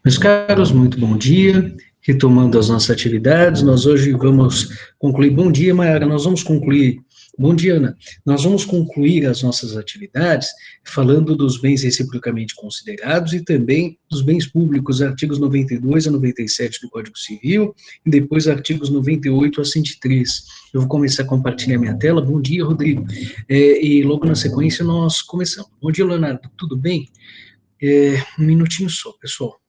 Meus caros, muito bom dia. Retomando as nossas atividades, nós hoje vamos concluir. Bom dia, Mayara. Nós vamos concluir. Bom dia, Ana. Nós vamos concluir as nossas atividades falando dos bens reciprocamente considerados e também dos bens públicos, artigos 92 a 97 do Código Civil, e depois artigos 98 a 103. Eu vou começar a compartilhar minha tela. Bom dia, Rodrigo. E logo na sequência nós começamos. Bom dia, Leonardo. Tudo bem? Um minutinho só, pessoal.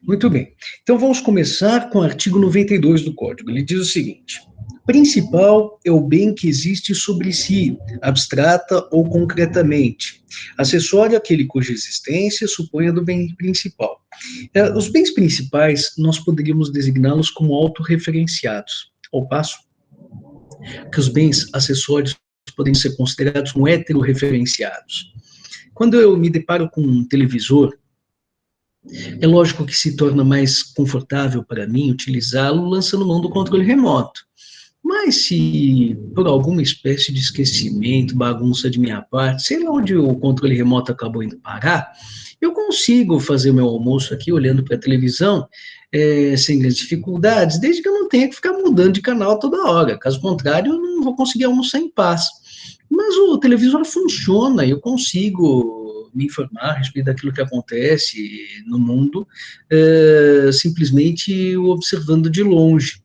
Muito bem. Então vamos começar com o artigo 92 do Código. Ele diz o seguinte: principal é o bem que existe sobre si, abstrata ou concretamente. Acessório aquele cuja existência supõe a do bem principal. Os bens principais, nós poderíamos designá-los como autorreferenciados, ao passo que os bens acessórios podem ser considerados como heterorreferenciados. Quando eu me deparo com um televisor, é lógico que se torna mais confortável para mim utilizá-lo lançando mão do controle remoto. Mas se por alguma espécie de esquecimento, bagunça de minha parte, sei lá onde o controle remoto acabou indo parar, eu consigo fazer meu almoço aqui olhando para a televisão sem grandes dificuldades, desde que eu não tenha que ficar mudando de canal toda hora. Caso contrário, eu não vou conseguir almoçar em paz. Mas o televisor funciona, eu consigo me informar a respeito daquilo que acontece no mundo, simplesmente observando de longe.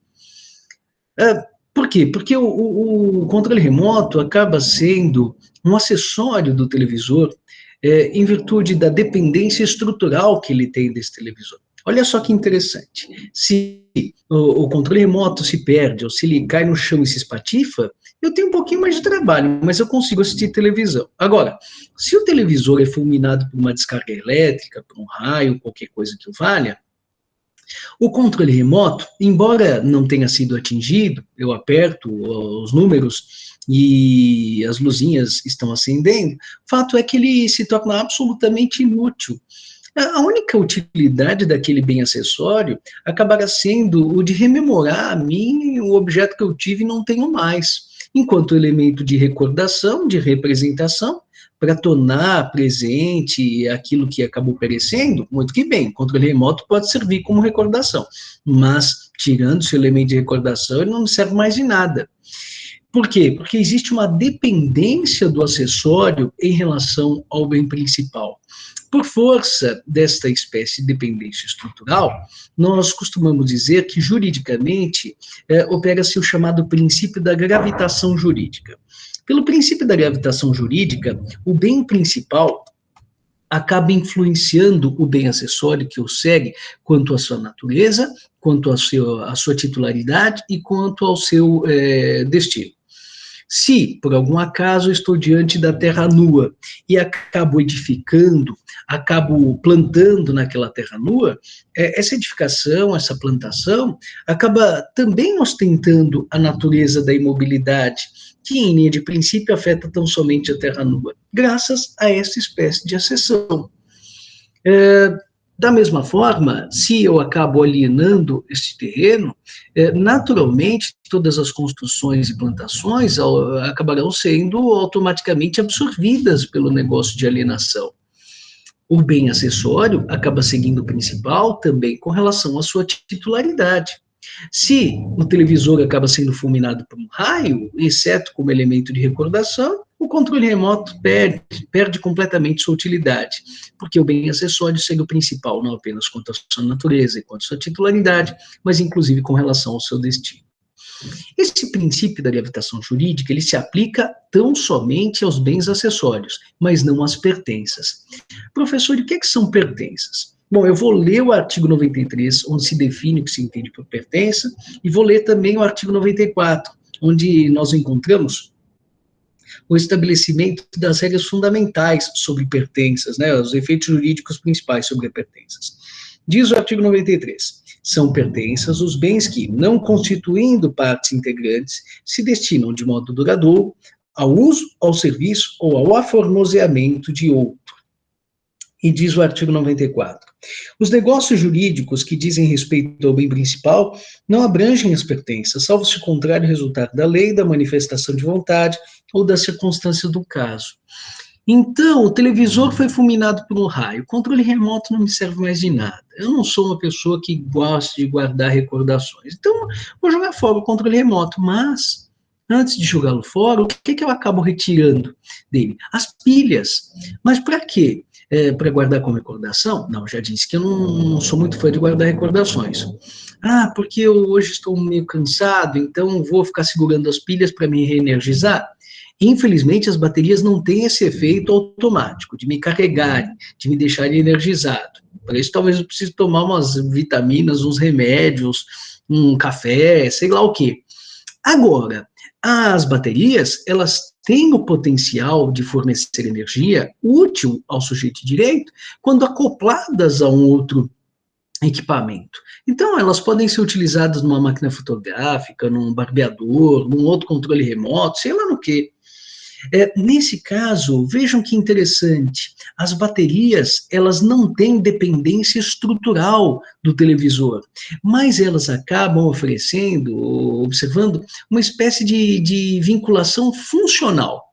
Por quê? Porque o controle remoto acaba sendo um acessório do televisor em virtude da dependência estrutural que ele tem desse televisor. Olha só que interessante. Se o controle remoto se perde, ou se ele cai no chão e se espatifa, eu tenho um pouquinho mais de trabalho, mas eu consigo assistir televisão. Agora, se o televisor é fulminado por uma descarga elétrica, por um raio, qualquer coisa que o valha, o controle remoto, embora não tenha sido atingido, eu aperto os números e as luzinhas estão acendendo, o fato é que ele se torna absolutamente inútil. A única utilidade daquele bem acessório acabará sendo o de rememorar a mim o objeto que eu tive e não tenho mais, enquanto elemento de recordação, de representação, para tornar presente aquilo que acabou perecendo, muito que bem, o controle remoto pode servir como recordação, mas tirando esse elemento de recordação, ele não serve mais de nada. Por quê? Porque existe uma dependência do acessório em relação ao bem principal. Por força desta espécie de dependência estrutural, nós costumamos dizer que, juridicamente, opera-se o chamado princípio da gravitação jurídica. Pelo princípio da gravitação jurídica, o bem principal acaba influenciando o bem acessório que o segue quanto à sua natureza, quanto à sua titularidade e quanto ao seu destino. Se, por algum acaso, eu estou diante da terra nua e acabo edificando, acabo plantando naquela terra nua, essa edificação, essa plantação, acaba também ostentando a natureza da imobilidade, que, em linha de princípio, afeta tão somente a terra nua, graças a essa espécie de acessão. Da mesma forma, se eu acabo alienando esse terreno, naturalmente todas as construções e plantações acabarão sendo automaticamente absorvidas pelo negócio de alienação. O bem acessório acaba seguindo o principal também com relação à sua titularidade. Se o televisor acaba sendo fulminado por um raio, exceto como elemento de recordação, o controle remoto perde completamente sua utilidade, porque o bem acessório segue o principal, não apenas quanto à sua natureza e quanto à sua titularidade, mas inclusive com relação ao seu destino. Esse princípio da gravitação jurídica, ele se aplica tão somente aos bens acessórios, mas não às pertenças. Professor, e o que são pertenças? Bom, eu vou ler o artigo 93, onde se define o que se entende por pertença, e vou ler também o artigo 94, onde nós encontramos o estabelecimento das regras fundamentais sobre pertenças, né, os efeitos jurídicos principais sobre pertenças. Diz o artigo 93, são pertenças os bens que, não constituindo partes integrantes, se destinam de modo duradouro ao uso, ao serviço ou ao aformoseamento de outro. E diz o artigo 94. Os negócios jurídicos que dizem respeito ao bem principal não abrangem as pertenças, salvo se o contrário resultar da lei, da manifestação de vontade ou da circunstância do caso. Então, o televisor foi fulminado por um raio. O controle remoto não me serve mais de nada. Eu não sou uma pessoa que gosta de guardar recordações. Então, vou jogar fora o controle remoto. Mas, antes de jogá-lo fora, o que eu acabo retirando dele? As pilhas. Mas para quê? Para guardar como recordação? Não, já disse que eu não sou muito fã de guardar recordações. Ah, porque eu hoje estou meio cansado, então vou ficar segurando as pilhas para me reenergizar? Infelizmente, as baterias não têm esse efeito automático de me carregarem, de me deixarem energizado. Para isso, talvez eu precise tomar umas vitaminas, uns remédios, um café, sei lá o quê. Agora, as baterias, elas têm o potencial de fornecer energia útil ao sujeito de direito quando acopladas a um outro equipamento. Então, elas podem ser utilizadas numa máquina fotográfica, num barbeador, num outro controle remoto, sei lá no quê. Nesse caso, vejam que interessante, as baterias, elas não têm dependência estrutural do televisor, mas elas acabam oferecendo, observando, uma espécie de vinculação funcional.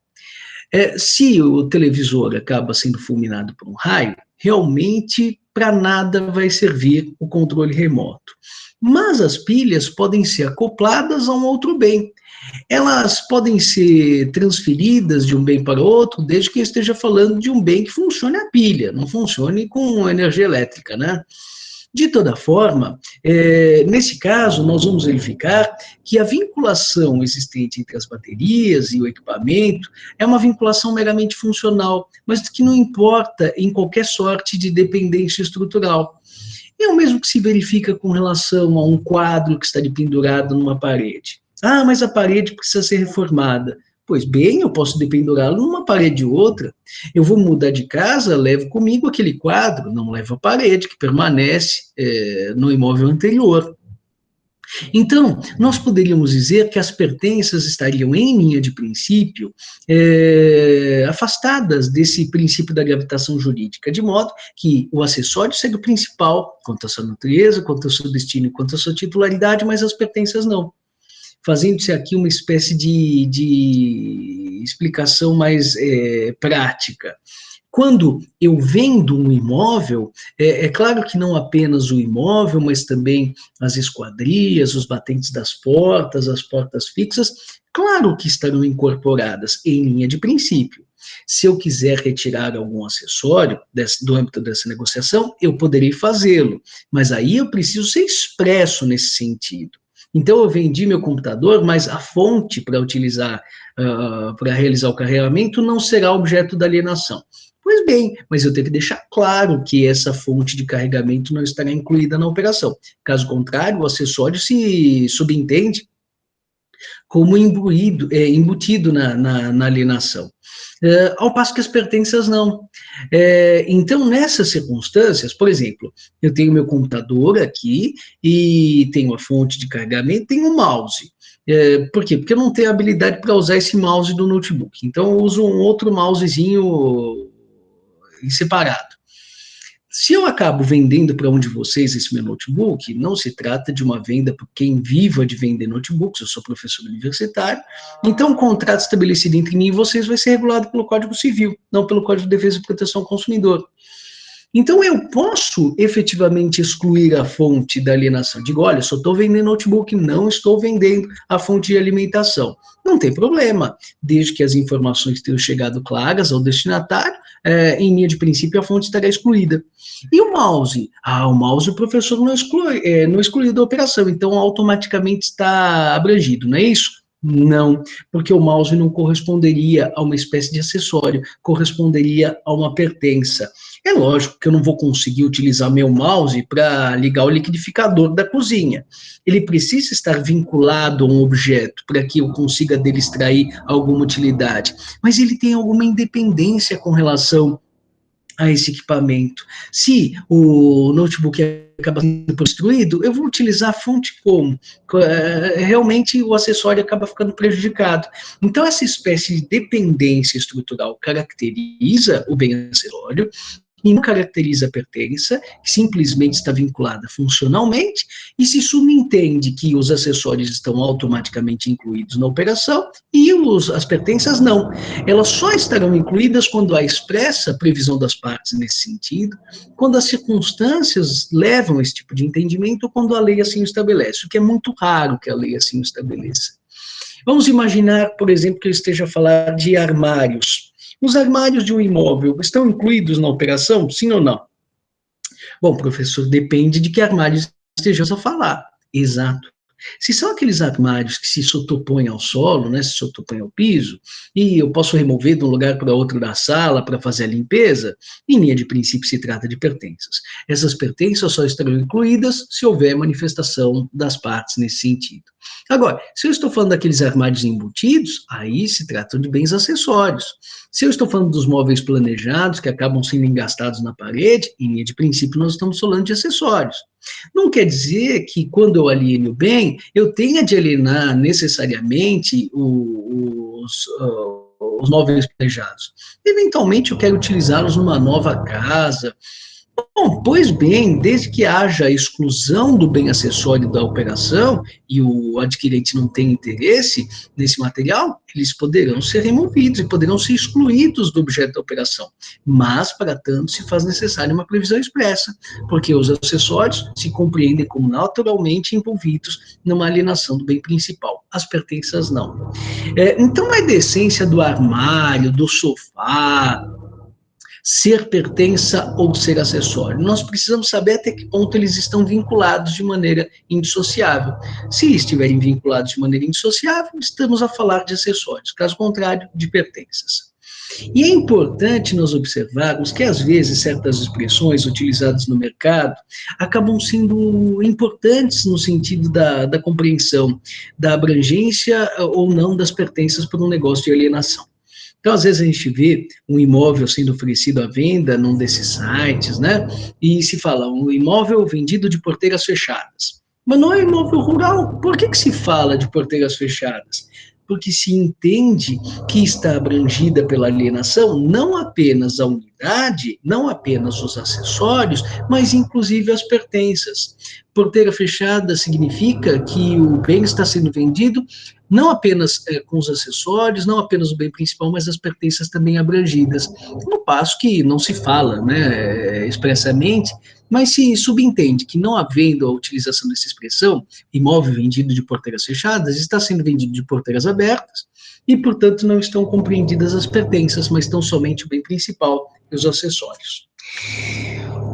Se o televisor acaba sendo fulminado por um raio, realmente para nada vai servir o controle remoto. Mas as pilhas podem ser acopladas a um outro bem. Elas podem ser transferidas de um bem para outro, desde que eu esteja falando de um bem que funcione a pilha, não funcione com energia elétrica, né? De toda forma, nesse caso, nós vamos verificar que a vinculação existente entre as baterias e o equipamento é uma vinculação meramente funcional, mas que não importa em qualquer sorte de dependência estrutural. É o mesmo que se verifica com relação a um quadro que está pendurado numa parede. Ah, mas a parede precisa ser reformada. Pois bem, eu posso dependurá-lo numa parede ou outra. Eu vou mudar de casa, levo comigo aquele quadro, não levo a parede, que permanece no imóvel anterior. Então, nós poderíamos dizer que as pertenças estariam, em linha de princípio, afastadas desse princípio da gravitação jurídica, de modo que o acessório seria o principal, quanto à sua natureza, quanto ao seu destino, quanto à sua titularidade, mas as pertenças não. Fazendo-se aqui uma espécie de explicação mais prática. Quando eu vendo um imóvel, é claro que não apenas o imóvel, mas também as esquadrias, os batentes das portas, as portas fixas, claro que estarão incorporadas em linha de princípio. Se eu quiser retirar algum acessório do âmbito dessa negociação, eu poderei fazê-lo, mas aí eu preciso ser expresso nesse sentido. Então, eu vendi meu computador, mas a fonte para utilizar, para realizar o carregamento, não será objeto da alienação. Pois bem, mas eu tenho que deixar claro que essa fonte de carregamento não estará incluída na operação. Caso contrário, o acessório se subentende como embutido na alienação. Ao passo que as pertenças não. Então, nessas circunstâncias, por exemplo, eu tenho meu computador aqui e tenho a fonte de carregamento, tenho o mouse. Por quê? Porque eu não tenho habilidade para usar esse mouse do notebook. Então, eu uso um outro mousezinho em separado. Se eu acabo vendendo para um de vocês esse meu notebook, não se trata de uma venda por quem viva de vender notebooks, eu sou professor universitário, então o contrato estabelecido entre mim e vocês vai ser regulado pelo Código Civil, não pelo Código de Defesa e Proteção ao Consumidor. Então, eu posso efetivamente excluir a fonte da alienação. Digo, olha, só estou vendendo notebook, não estou vendendo a fonte de alimentação. Não tem problema, desde que as informações tenham chegado claras ao destinatário, em linha de princípio, a fonte estará excluída. E o mouse? O mouse o professor não excluiu da operação, então automaticamente está abrangido, não é isso? Não, porque o mouse não corresponderia a uma espécie de acessório, corresponderia a uma pertença. É lógico que eu não vou conseguir utilizar meu mouse para ligar o liquidificador da cozinha. Ele precisa estar vinculado a um objeto para que eu consiga dele extrair alguma utilidade, mas ele tem alguma independência com relação a esse equipamento. Se o notebook acaba sendo destruído, eu vou utilizar a fonte como? Realmente o acessório acaba ficando prejudicado. Então, essa espécie de dependência estrutural caracteriza o bem acessório, e não caracteriza a pertença, que simplesmente está vinculada funcionalmente, e se subentende que os acessórios estão automaticamente incluídos na operação e as pertenças não. Elas só estarão incluídas quando há expressa previsão das partes nesse sentido, quando as circunstâncias levam a esse tipo de entendimento, ou quando a lei assim o estabelece, o que é muito raro que a lei assim o estabeleça. Vamos imaginar, por exemplo, que eu esteja a falar de armários. Os armários de um imóvel estão incluídos na operação, sim ou não? Bom, professor, depende de que armários estejamos a falar. Exato. Se são aqueles armários que se sotopõem ao solo, né, se sotopõem ao piso, e eu posso remover de um lugar para outro da sala para fazer a limpeza, em linha de princípio se trata de pertenças. Essas pertenças só estarão incluídas se houver manifestação das partes nesse sentido. Agora, se eu estou falando daqueles armários embutidos, aí se tratam de bens acessórios. Se eu estou falando dos móveis planejados, que acabam sendo engastados na parede, em linha de princípio nós estamos falando de acessórios. Não quer dizer que quando eu alieno o bem, eu tenha de alienar necessariamente os móveis planejados. Eventualmente eu quero utilizá-los numa nova casa. Bom, pois bem, desde que haja a exclusão do bem acessório da operação e o adquirente não tem interesse nesse material, eles poderão ser removidos e poderão ser excluídos do objeto da operação. Mas, para tanto, se faz necessária uma previsão expressa, porque os acessórios se compreendem como naturalmente envolvidos numa alienação do bem principal. As pertenças não. Então, a decência do armário, do sofá, ser pertença ou ser acessório. Nós precisamos saber até que ponto eles estão vinculados de maneira indissociável. Se estiverem vinculados de maneira indissociável, estamos a falar de acessórios, caso contrário, de pertenças. E é importante nós observarmos que, às vezes, certas expressões utilizadas no mercado acabam sendo importantes no sentido da compreensão da abrangência ou não das pertenças por um negócio de alienação. Então, às vezes, a gente vê um imóvel sendo oferecido à venda num desses sites, né? E se fala, um imóvel vendido de porteiras fechadas. Mas não é imóvel rural. Por que se fala de porteiras fechadas? Porque se entende que está abrangida pela alienação não apenas a unidade, não apenas os acessórios, mas inclusive as pertenças. Porteira fechada significa que o bem está sendo vendido não apenas com os acessórios, não apenas o bem principal, mas as pertenças também abrangidas. No passo que não se fala, né, expressamente, mas se subentende que não havendo a utilização dessa expressão, imóvel vendido de porteiras fechadas, está sendo vendido de porteiras abertas, e, portanto, não estão compreendidas as pertenças, mas estão somente o bem principal e os acessórios.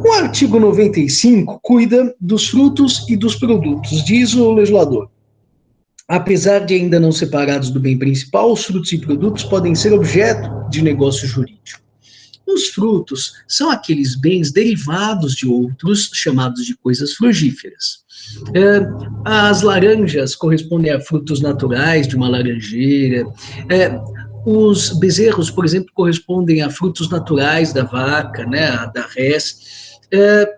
O artigo 95 cuida dos frutos e dos produtos, diz o legislador. Apesar de ainda não separados do bem principal, os frutos e produtos podem ser objeto de negócio jurídico. Os frutos são aqueles bens derivados de outros, chamados de coisas frugíferas. As laranjas correspondem a frutos naturais de uma laranjeira. Os bezerros, por exemplo, correspondem a frutos naturais da vaca, né, da res.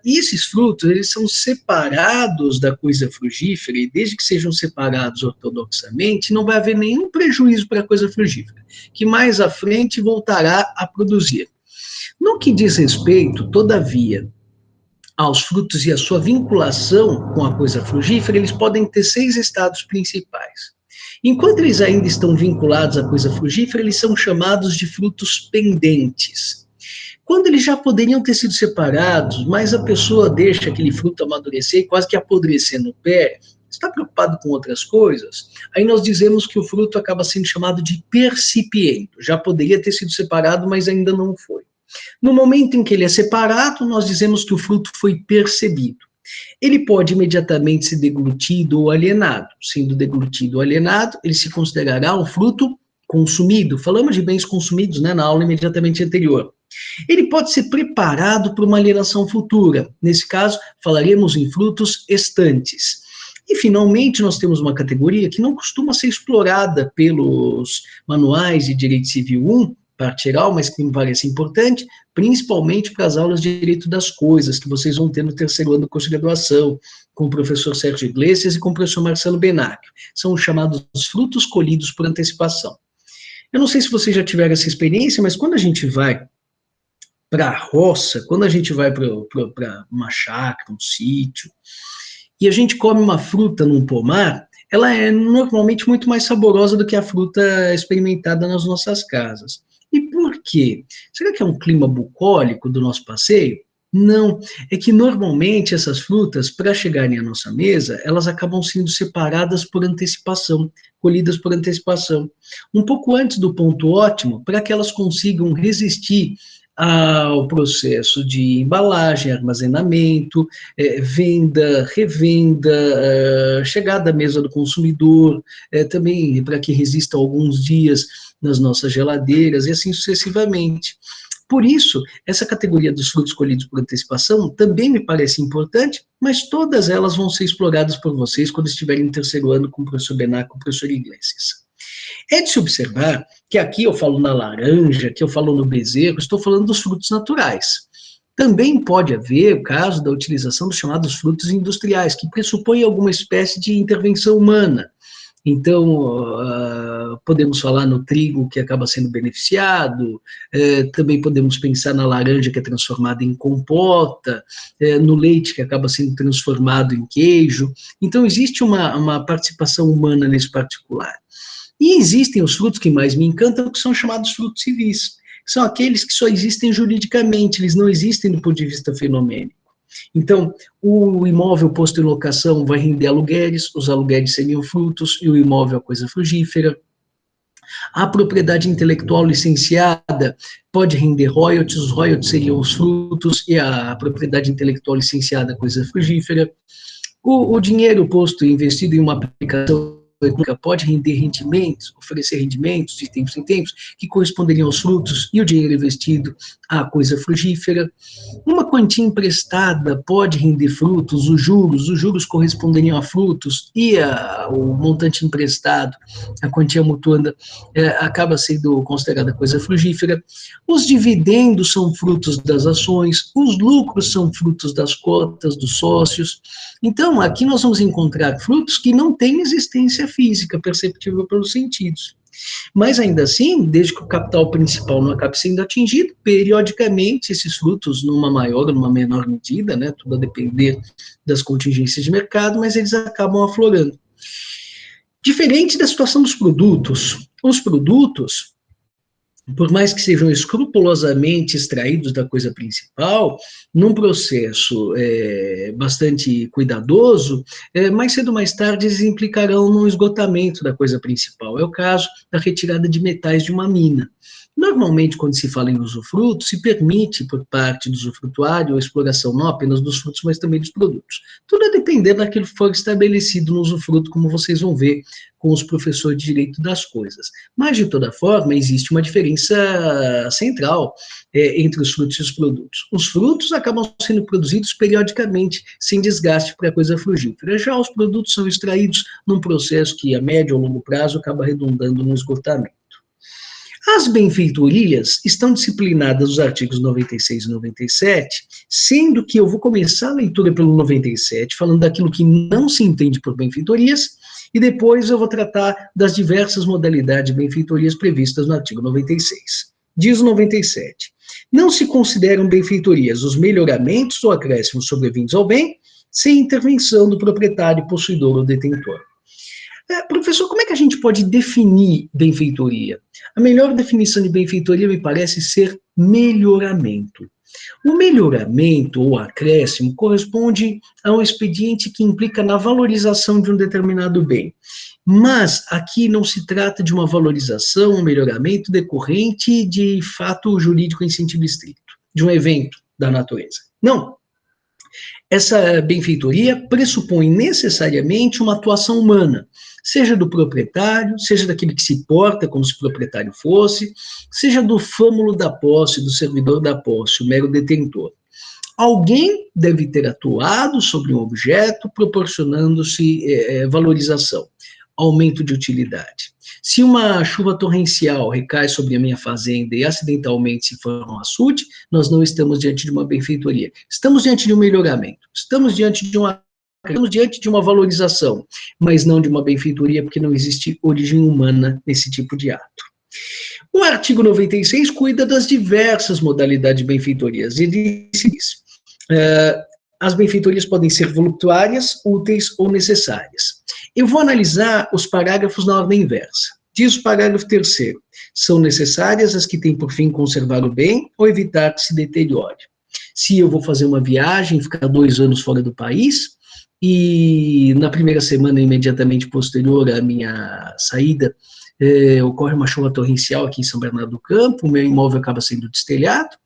E esses frutos, eles são separados da coisa frugífera, e desde que sejam separados ortodoxamente, não vai haver nenhum prejuízo para a coisa frugífera, que mais à frente voltará a produzir. No que diz respeito, todavia, aos frutos e a sua vinculação com a coisa frugífera, eles podem ter 6 estados principais. Enquanto eles ainda estão vinculados à coisa frugífera, eles são chamados de frutos pendentes. Quando eles já poderiam ter sido separados, mas a pessoa deixa aquele fruto amadurecer e quase que apodrecer no pé, está preocupado com outras coisas, aí nós dizemos que o fruto acaba sendo chamado de percipiento. Já poderia ter sido separado, mas ainda não foi. No momento em que ele é separado, nós dizemos que o fruto foi percebido. Ele pode imediatamente ser deglutido ou alienado. Sendo deglutido ou alienado, ele se considerará um fruto consumido. Falamos de bens consumidos, né, na aula imediatamente anterior. Ele pode ser preparado para uma alienação futura. Nesse caso, falaremos em frutos estantes. E, finalmente, nós temos uma categoria que não costuma ser explorada pelos manuais de direito civil 1, parte geral, mas que me parece importante, principalmente para as aulas de Direito das Coisas, que vocês vão ter no terceiro ano do curso de graduação, com o professor Sérgio Iglesias e com o professor Marcelo Benacchio. São os chamados frutos colhidos por antecipação. Eu não sei se vocês já tiveram essa experiência, mas quando a gente vai para a roça, quando a gente vai para uma chácara, um sítio, e a gente come uma fruta num pomar, ela é normalmente muito mais saborosa do que a fruta experimentada nas nossas casas. E por quê? Será que é um clima bucólico do nosso passeio? Não, é que normalmente essas frutas, para chegarem à nossa mesa, elas acabam sendo separadas por antecipação, colhidas por antecipação, um pouco antes do ponto ótimo, para que elas consigam resistir ao processo de embalagem, armazenamento, venda, revenda, chegada à mesa do consumidor, também para que resista alguns dias nas nossas geladeiras e assim sucessivamente. Por isso, essa categoria dos frutos colhidos por antecipação também me parece importante, mas todas elas vão ser exploradas por vocês quando estiverem no terceiro ano com o professor Benacchio, com o professor Iglesias. É de se observar que aqui eu falo na laranja, que eu falo no bezerro, estou falando dos frutos naturais. Também pode haver o caso da utilização dos chamados frutos industriais, que pressupõem alguma espécie de intervenção humana. Então, podemos falar no trigo, que acaba sendo beneficiado, também podemos pensar na laranja, que é transformada em compota, no leite, que acaba sendo transformado em queijo. Então, existe uma participação humana nesse particular. E existem os frutos que mais me encantam, que são chamados frutos civis, que são aqueles que só existem juridicamente, eles não existem do ponto de vista fenomênico. Então, o imóvel posto em locação vai render aluguéis, os aluguéis seriam frutos, e o imóvel é coisa frugífera. A propriedade intelectual licenciada pode render royalties, os royalties seriam os frutos, e a propriedade intelectual licenciada é coisa frugífera. O dinheiro posto e investido em uma aplicação pode render rendimentos, oferecer rendimentos de tempos em tempos, que corresponderiam aos frutos, e o dinheiro investido à coisa frugífera. Uma quantia emprestada pode render frutos, os juros corresponderiam a frutos, e o montante emprestado, a quantia mutuanda, acaba sendo considerada coisa frugífera. Os dividendos são frutos das ações, os lucros são frutos das cotas dos sócios. Então, aqui nós vamos encontrar frutos que não têm existência física perceptível pelos sentidos. Mas ainda assim, desde que o capital principal não acabe sendo atingido, periodicamente esses frutos, numa maior ou numa menor medida, né, tudo a depender das contingências de mercado, mas eles acabam aflorando. Diferente da situação dos produtos, os produtos, por mais que sejam escrupulosamente extraídos da coisa principal, num processo bastante cuidadoso, mais cedo ou mais tarde eles implicarão no esgotamento da coisa principal. É o caso da retirada de metais de uma mina. Normalmente, quando se fala em usufruto, se permite, por parte do usufrutuário, a exploração não apenas dos frutos, mas também dos produtos. Tudo a depender daquilo que for estabelecido no usufruto, como vocês vão ver com os professores de direito das coisas. Mas, de toda forma, existe uma diferença central entre os frutos e os produtos. Os frutos acabam sendo produzidos periodicamente, sem desgaste para a coisa frugífera. Já os produtos são extraídos num processo que, a médio ou longo prazo, acaba redundando no esgotamento. As benfeitorias estão disciplinadas nos artigos 96 e 97, sendo que eu vou começar a leitura pelo 97, falando daquilo que não se entende por benfeitorias, e depois eu vou tratar das diversas modalidades de benfeitorias previstas no artigo 96. Diz o 97. Não se consideram benfeitorias os melhoramentos ou acréscimos sobrevindos ao bem, sem intervenção do proprietário, possuidor ou detentor. Professor, como é que a gente pode definir benfeitoria? A melhor definição de benfeitoria me parece ser melhoramento. O melhoramento ou acréscimo corresponde a um expediente que implica na valorização de um determinado bem. Mas aqui não se trata de uma valorização, um melhoramento decorrente de fato jurídico em sentido estrito, de um evento da natureza. Não. Essa benfeitoria pressupõe necessariamente uma atuação humana, seja do proprietário, seja daquele que se porta como se o proprietário fosse, seja do fâmulo da posse, do servidor da posse, o mero detentor. Alguém deve ter atuado sobre um objeto, proporcionando-se valorização, aumento de utilidade. Se uma chuva torrencial recai sobre a minha fazenda e acidentalmente se for um açude, nós não estamos diante de uma benfeitoria. Estamos diante de um melhoramento. Estamos diante de uma valorização, mas não de uma benfeitoria, porque não existe origem humana nesse tipo de ato. O artigo 96 cuida das diversas modalidades de benfeitorias. Ele diz, as benfeitorias podem ser voluntárias, úteis ou necessárias. Eu vou analisar os parágrafos na ordem inversa. Diz o parágrafo 3º, são necessárias as que têm por fim conservar o bem ou evitar que se deteriore. Se eu vou fazer uma viagem, ficar 2 anos fora do país, e na primeira semana imediatamente posterior à minha saída, ocorre uma chuva torrencial aqui em São Bernardo do Campo, o meu imóvel acaba sendo destelhado,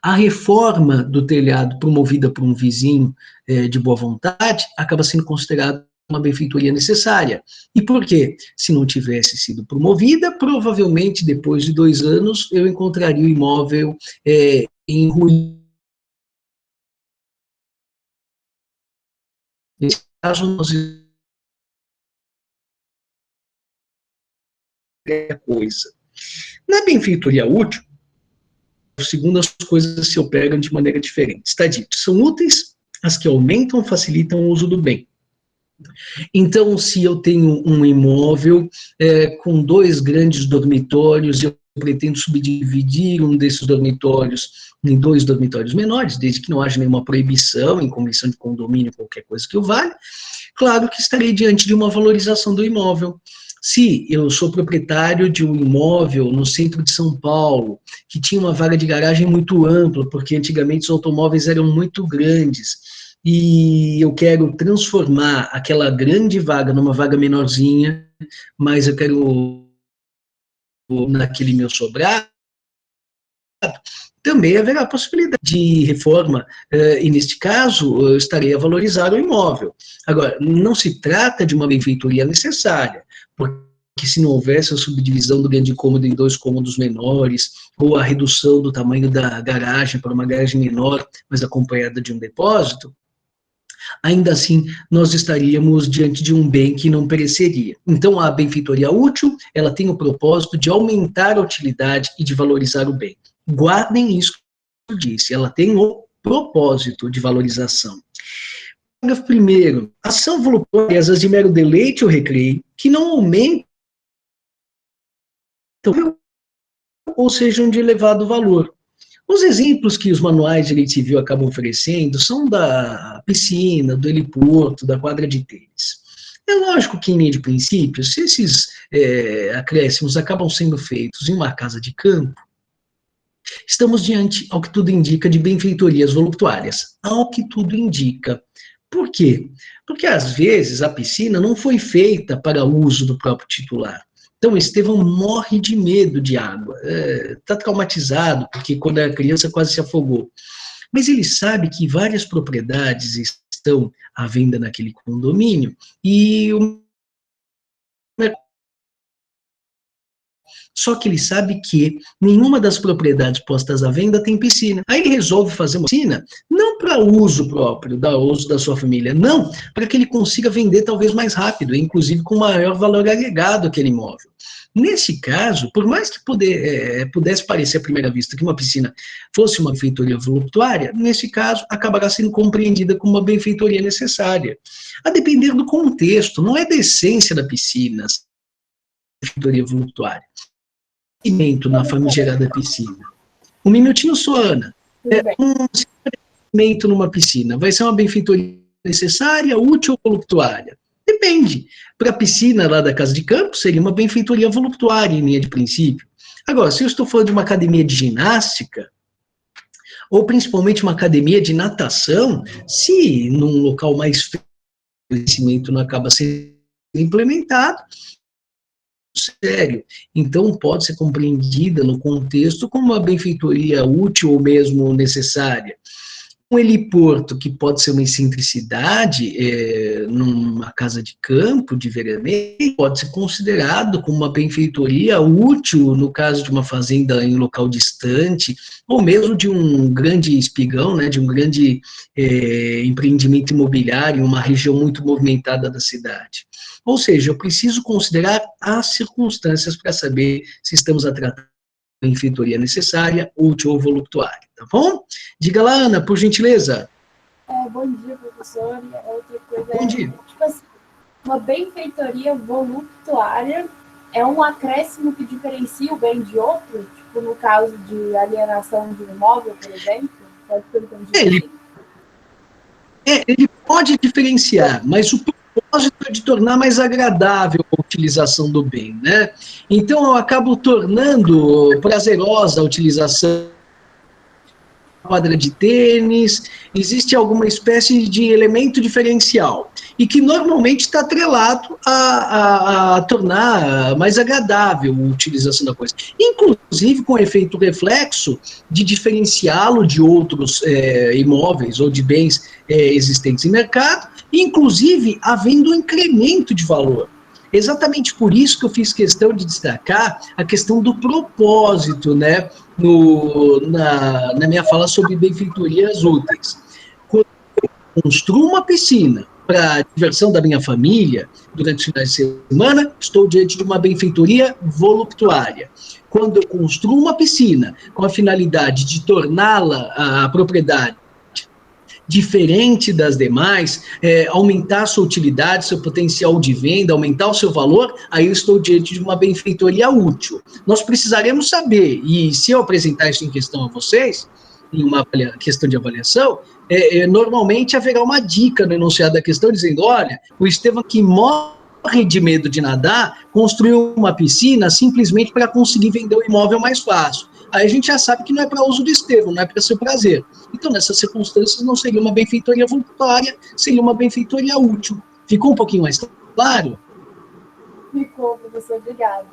a reforma do telhado promovida por um vizinho de boa vontade acaba sendo considerada uma benfeitoria necessária. E por quê? Se não tivesse sido promovida, provavelmente depois de 2 anos eu encontraria o imóvel em ruína. Nesse caso, nós coisa. Na benfeitoria útil, segundo as coisas se operam de maneira diferente. Está dito, são úteis as que aumentam ou facilitam o uso do bem. Então, se eu tenho um imóvel com 2 grandes dormitórios, eu pretendo subdividir um desses dormitórios em 2 dormitórios menores, desde que não haja nenhuma proibição em convenção de condomínio, qualquer coisa que o valha, claro que estarei diante de uma valorização do imóvel. Se eu sou proprietário de um imóvel no centro de São Paulo, que tinha uma vaga de garagem muito ampla, porque antigamente os automóveis eram muito grandes, e eu quero transformar aquela grande vaga numa vaga menorzinha, mas eu quero naquele meu sobrado, também haverá possibilidade de reforma, e neste caso eu estarei a valorizar o imóvel. Agora, não se trata de uma benfeitoria necessária, porque se não houvesse a subdivisão do grande cômodo em 2 cômodos menores, ou a redução do tamanho da garagem para uma garagem menor, mas acompanhada de um depósito, ainda assim nós estaríamos diante de um bem que não pereceria. Então, a benfeitoria útil, ela tem o propósito de aumentar a utilidade e de valorizar o bem. Guardem isso que eu disse, ela tem o propósito de valorização. Parágrafo 1º, ação voluntária, as de mero deleite ou recreio, que não aumentam ou sejam de elevado valor. Os exemplos que os manuais de direito civil acabam oferecendo são da piscina, do heliporto, da quadra de tênis. É lógico que, em linha de princípio, se esses acréscimos acabam sendo feitos em uma casa de campo, estamos diante, ao que tudo indica, de benfeitorias voluptuárias. Ao que tudo indica. Por quê? Porque, às vezes, a piscina não foi feita para uso do próprio titular. Então, Estevão morre de medo de água, está traumatizado, porque quando era criança quase se afogou. Mas ele sabe que várias propriedades estão à venda naquele condomínio, e só que ele sabe que nenhuma das propriedades postas à venda tem piscina. Aí ele resolve fazer uma piscina, não para uso próprio, da uso da sua família, não, para que ele consiga vender talvez mais rápido, inclusive com maior valor agregado aquele imóvel. Nesse caso, por mais que pudesse parecer à primeira vista que uma piscina fosse uma benfeitoria voluptuária, nesse caso acabará sendo compreendida como uma benfeitoria necessária. A depender do contexto, não é da essência da piscina, benfeitoria voluptuária. Na famigerada piscina. Um minutinho só, Ana. Um investimento numa piscina vai ser uma benfeitoria necessária, útil ou voluptuária? Depende. Para a piscina lá da casa de campo, seria uma benfeitoria voluptuária, em linha de princípio. Agora, se eu estou falando de uma academia de ginástica, ou principalmente uma academia de natação, se num local mais frio, o investimento não acaba sendo implementado, sério. Então, pode ser compreendida no contexto como uma benfeitoria útil ou mesmo necessária. heliporto, que pode ser uma excentricidade, numa casa de campo, de veraneio, pode ser considerado como uma benfeitoria útil no caso de uma fazenda em local distante, ou mesmo de um grande espigão, né, de um grande empreendimento imobiliário em uma região muito movimentada da cidade. Ou seja, eu preciso considerar as circunstâncias para saber se estamos a tratar benfeitoria necessária, útil ou voluptuária, tá bom? Diga lá, Ana, por gentileza. Bom dia, professor. Outra coisa Bom dia. tipo assim, uma benfeitoria voluptuária é um acréscimo que diferencia o bem de outro? Tipo, no caso de alienação de um imóvel, por exemplo? Pode ser entendido assim? Ele pode diferenciar, mas o propósito é de tornar mais agradável a utilização do bem, né? Então, eu acabo tornando prazerosa a utilização quadra de tênis, existe alguma espécie de elemento diferencial, e que normalmente está atrelado a tornar mais agradável a utilização da coisa, inclusive com efeito reflexo de diferenciá-lo de outros imóveis ou de bens existentes em mercado, inclusive havendo um incremento de valor. Exatamente por isso que eu fiz questão de destacar a questão do propósito, né, na minha fala sobre benfeitorias úteis. Quando eu construo uma piscina para a diversão da minha família durante os finais de semana, estou diante de uma benfeitoria voluptuária. Quando eu construo uma piscina com a finalidade de torná-la a propriedade diferente das demais, aumentar a sua utilidade, seu potencial de venda, aumentar o seu valor, aí eu estou diante de uma benfeitoria útil. Nós precisaremos saber, e se eu apresentar isso em questão a vocês, em uma questão de avaliação, normalmente haverá uma dica no enunciado da questão dizendo, olha, o Estevam que morre de medo de nadar, construiu uma piscina simplesmente para conseguir vender o imóvel mais fácil. Aí a gente já sabe que não é para uso do Estevam, não é para seu prazer. Então, nessas circunstâncias, não seria uma benfeitoria voluntária, seria uma benfeitoria útil. Ficou um pouquinho mais claro? Ficou, professor. Obrigada.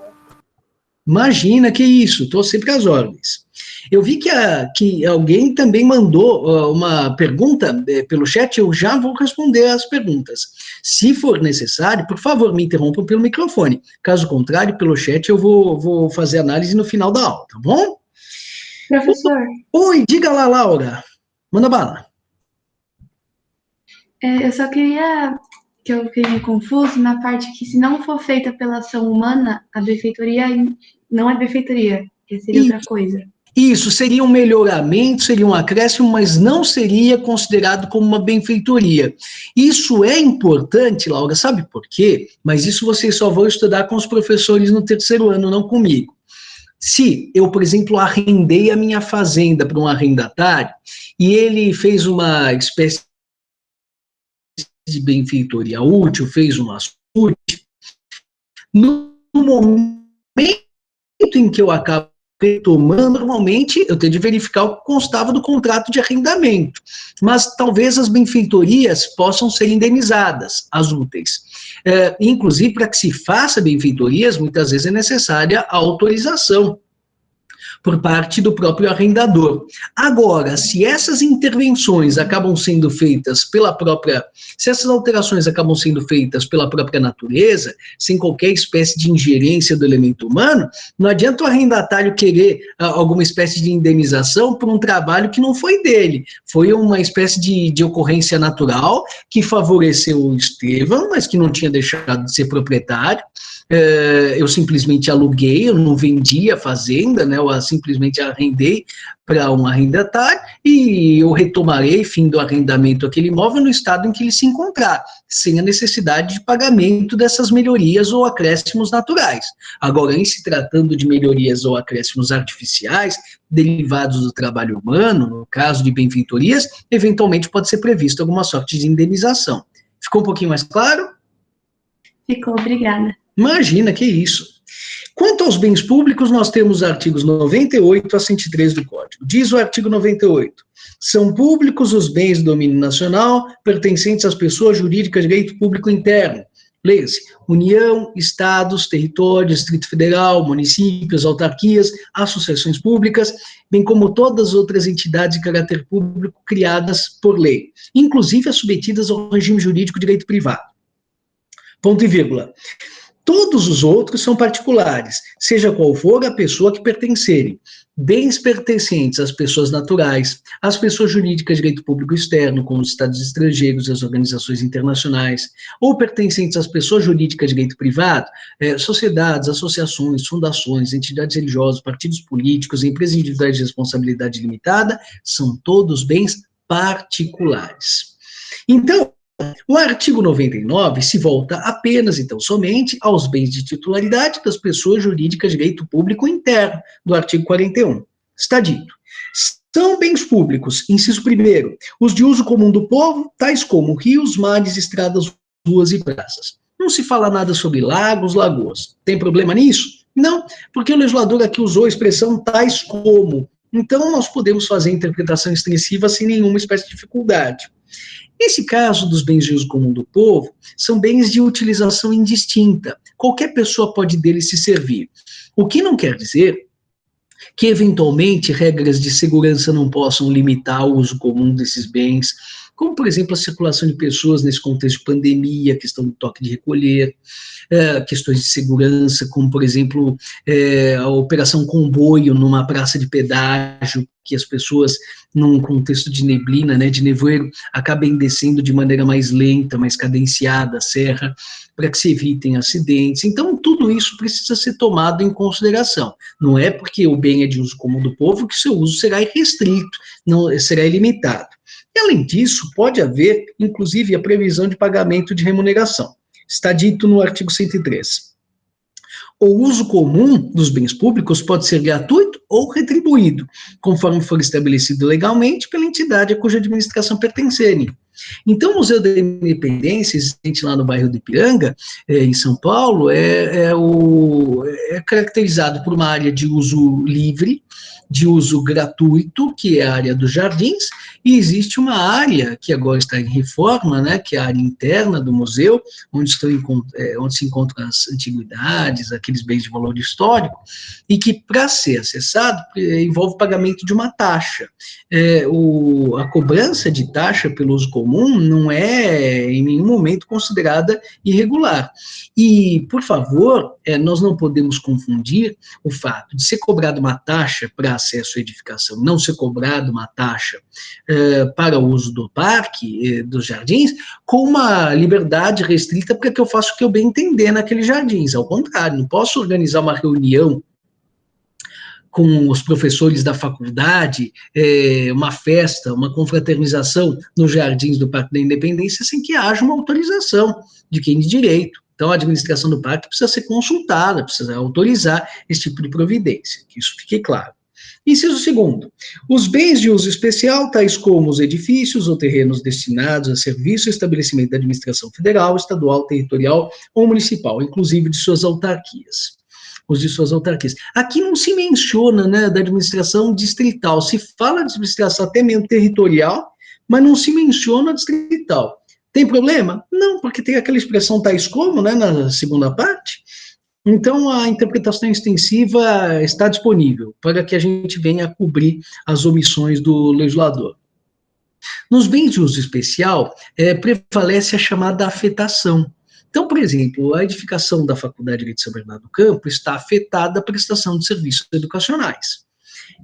Imagina, que isso, estou sempre às ordens. Eu vi que alguém também mandou uma pergunta pelo chat, eu já vou responder as perguntas. Se for necessário, por favor, me interrompam pelo microfone. Caso contrário, pelo chat eu vou fazer análise no final da aula, tá bom? Professor. Oi, diga lá, Laura. Manda bala. Eu só queria que eu fiquei confuso na parte que, se não for feita pela ação humana, a benfeitoria não é benfeitoria, que seria outra coisa. Isso, seria um melhoramento, seria um acréscimo, mas não seria considerado como uma benfeitoria. Isso é importante, Laura, sabe por quê? Mas isso vocês só vão estudar com os professores no terceiro ano, não comigo. Se eu, por exemplo, arrendei a minha fazenda para um arrendatário e ele fez uma espécie de benfeitoria útil, fez uma açude, no momento em que eu acabo retomando, normalmente eu tenho de verificar o que constava do contrato de arrendamento, mas talvez as benfeitorias possam ser indenizadas, as úteis. Inclusive, para que se faça benfeitorias, muitas vezes é necessária a autorização por parte do próprio arrendador. Agora, se essas intervenções acabam sendo feitas pela própria, se essas alterações acabam sendo feitas pela própria natureza, sem qualquer espécie de ingerência do elemento humano, não adianta o arrendatário querer alguma espécie de indenização por um trabalho que não foi dele, foi uma espécie de ocorrência natural que favoreceu o Estevam, mas que não tinha deixado de ser proprietário. Eu simplesmente aluguei, eu não vendi a fazenda, né, eu simplesmente arrendei para um arrendatário e eu retomarei, fim do arrendamento, aquele imóvel no estado em que ele se encontrar, sem a necessidade de pagamento dessas melhorias ou acréscimos naturais. Agora, em se tratando de melhorias ou acréscimos artificiais, derivados do trabalho humano, no caso de benfeitorias, eventualmente pode ser previsto alguma sorte de indenização. Ficou um pouquinho mais claro? Ficou, obrigada. Imagina, que isso. Quanto aos bens públicos, nós temos artigos 98 a 103 do Código. Diz o artigo 98, são públicos os bens do domínio nacional pertencentes às pessoas jurídicas de direito público interno, Leia-se: União, Estados, Território, Distrito Federal, municípios, autarquias, associações públicas, bem como todas as outras entidades de caráter público criadas por lei, inclusive as submetidas ao regime jurídico de direito privado. Ponto e vírgula. Todos os outros são particulares, seja qual for a pessoa que pertencerem. Bens pertencentes às pessoas naturais, às pessoas jurídicas de direito público externo, como os estados estrangeiros e as organizações internacionais, ou pertencentes às pessoas jurídicas de direito privado, sociedades, associações, fundações, entidades religiosas, partidos políticos, empresas individuais de responsabilidade limitada, são todos bens particulares. Então, o artigo 99 se volta apenas, então, somente aos bens de titularidade das pessoas jurídicas de direito público interno, do artigo 41. Está dito: são bens públicos, inciso 1º, os de uso comum do povo, tais como rios, mares, estradas, ruas e praças. Não se fala nada sobre lagos, lagoas. Tem problema nisso? Não, porque o legislador aqui usou a expressão tais como. Então, nós podemos fazer a interpretação extensiva sem nenhuma espécie de dificuldade. Nesse caso dos bens de uso comum do povo, são bens de utilização indistinta. Qualquer pessoa pode deles se servir. O que não quer dizer que, eventualmente, regras de segurança não possam limitar o uso comum desses bens, como, por exemplo, a circulação de pessoas nesse contexto de pandemia, a questão do toque de recolher, questões de segurança, como, por exemplo, a operação comboio numa praça de pedágio, que as pessoas, num contexto de neblina, de nevoeiro, acabem descendo de maneira mais lenta, mais cadenciada a serra, para que se evitem acidentes. Então, tudo isso precisa ser tomado em consideração. Não é porque o bem é de uso comum do povo que seu uso será irrestrito, não será ilimitado. E, além disso, pode haver, inclusive, a previsão de pagamento de remuneração. Está dito no artigo 103. O uso comum dos bens públicos pode ser gratuito ou retribuído, conforme for estabelecido legalmente pela entidade a cuja administração pertencerem. Então, o Museu da Independência, existente lá no bairro de Ipiranga, em São Paulo, é caracterizado por uma área de uso livre, de uso gratuito, que é a área dos jardins, e existe uma área que agora está em reforma, que é a área interna do museu, onde se encontram as antiguidades, aqueles bens de valor histórico, e que, para ser acessado, envolve o pagamento de uma taxa. A cobrança de taxa pelo uso comum não é, em nenhum momento, considerada irregular. E, por favor, nós não podemos confundir o fato de ser cobrada uma taxa para acesso à edificação, não ser cobrada uma taxa para o uso do parque, dos jardins, com uma liberdade restrita para que eu faça o que eu bem entender naqueles jardins. Ao contrário, não posso organizar uma reunião com os professores da faculdade, uma festa, uma confraternização nos jardins do Parque da Independência, sem que haja uma autorização de quem de direito. Então, a administração do parque precisa ser consultada, precisa autorizar esse tipo de providência, que isso fique claro. Inciso 2º, os bens de uso especial, tais como os edifícios ou terrenos destinados a serviço e estabelecimento da administração federal, estadual, territorial ou municipal, inclusive de suas autarquias. Os de suas autarquias. Aqui não se menciona, da administração distrital, se fala de administração até mesmo territorial, mas não se menciona a distrital. Tem problema? Não, porque tem aquela expressão tais como, na segunda parte. Então, a interpretação extensiva está disponível para que a gente venha a cobrir as omissões do legislador. Nos bens de uso especial, prevalece a chamada afetação. Então, por exemplo, a edificação da Faculdade de São Bernardo do Campo está afetada à prestação de serviços educacionais.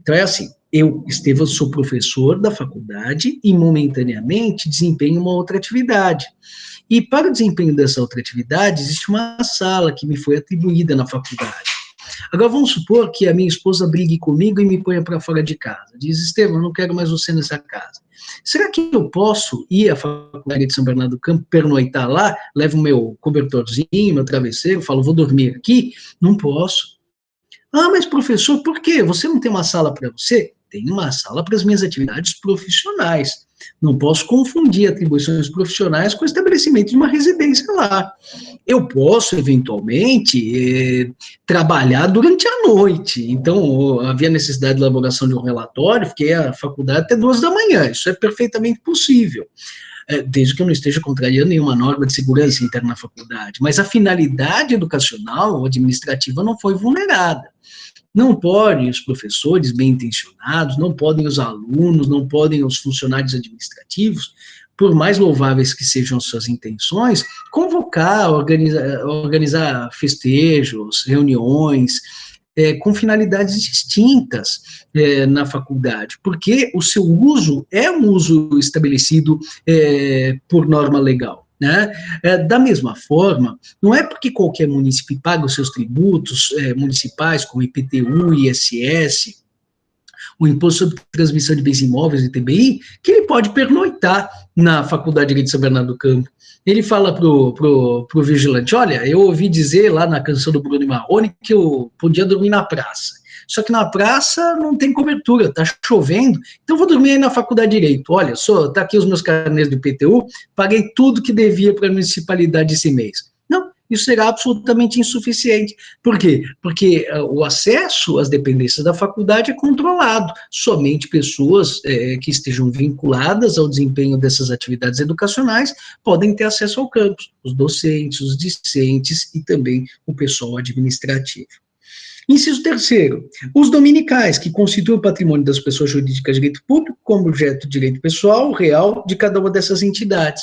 Então, é assim, eu, Estevão, sou professor da faculdade e, momentaneamente, desempenho uma outra atividade. E, para o desempenho dessa outra atividade, existe uma sala que me foi atribuída na faculdade. Agora, vamos supor que a minha esposa brigue comigo e me ponha para fora de casa. Diz: Estevão, eu não quero mais você nessa casa. Será que eu posso ir à Faculdade de São Bernardo do Campo, pernoitar lá, levo o meu cobertorzinho, meu travesseiro, falo, vou dormir aqui? Não posso. Ah, mas professor, por quê? Você não tem uma sala para você? Tem uma sala para as minhas atividades profissionais. Não posso confundir atribuições profissionais com o estabelecimento de uma residência lá. Eu posso, eventualmente, trabalhar durante a noite. Então, havia necessidade de elaboração de um relatório, fiquei à faculdade até 2 da manhã. Isso é perfeitamente possível. desde que eu não esteja contrariando nenhuma norma de segurança interna na faculdade, mas a finalidade educacional ou administrativa não foi vulnerada. Não podem os professores bem-intencionados, não podem os alunos, não podem os funcionários administrativos, por mais louváveis que sejam suas intenções, convocar, organizar festejos, reuniões, com finalidades distintas na faculdade, porque o seu uso é um uso estabelecido por norma legal. Né? Da mesma forma, não é porque qualquer município paga os seus tributos municipais, como IPTU, ISS, o Imposto sobre Transmissão de Bens Imóveis, ITBI, que ele pode pernoitar na Faculdade de Direito de São Bernardo do Campo. Ele fala pro vigilante, olha, eu ouvi dizer lá na canção do Bruno e Marrone que eu podia dormir na praça. Só que na praça não tem cobertura, está chovendo, então vou dormir aí na Faculdade de Direito. Olha, tá aqui os meus carnês do IPTU, paguei tudo que devia para a municipalidade esse mês. Não, isso será absolutamente insuficiente. Por quê? Porque o acesso às dependências da faculdade é controlado. Somente pessoas que estejam vinculadas ao desempenho dessas atividades educacionais podem ter acesso ao campus, os docentes, os discentes e também o pessoal administrativo. Inciso terceiro, os dominicais, que constituem o patrimônio das pessoas jurídicas de direito público como objeto de direito pessoal, real, de cada uma dessas entidades.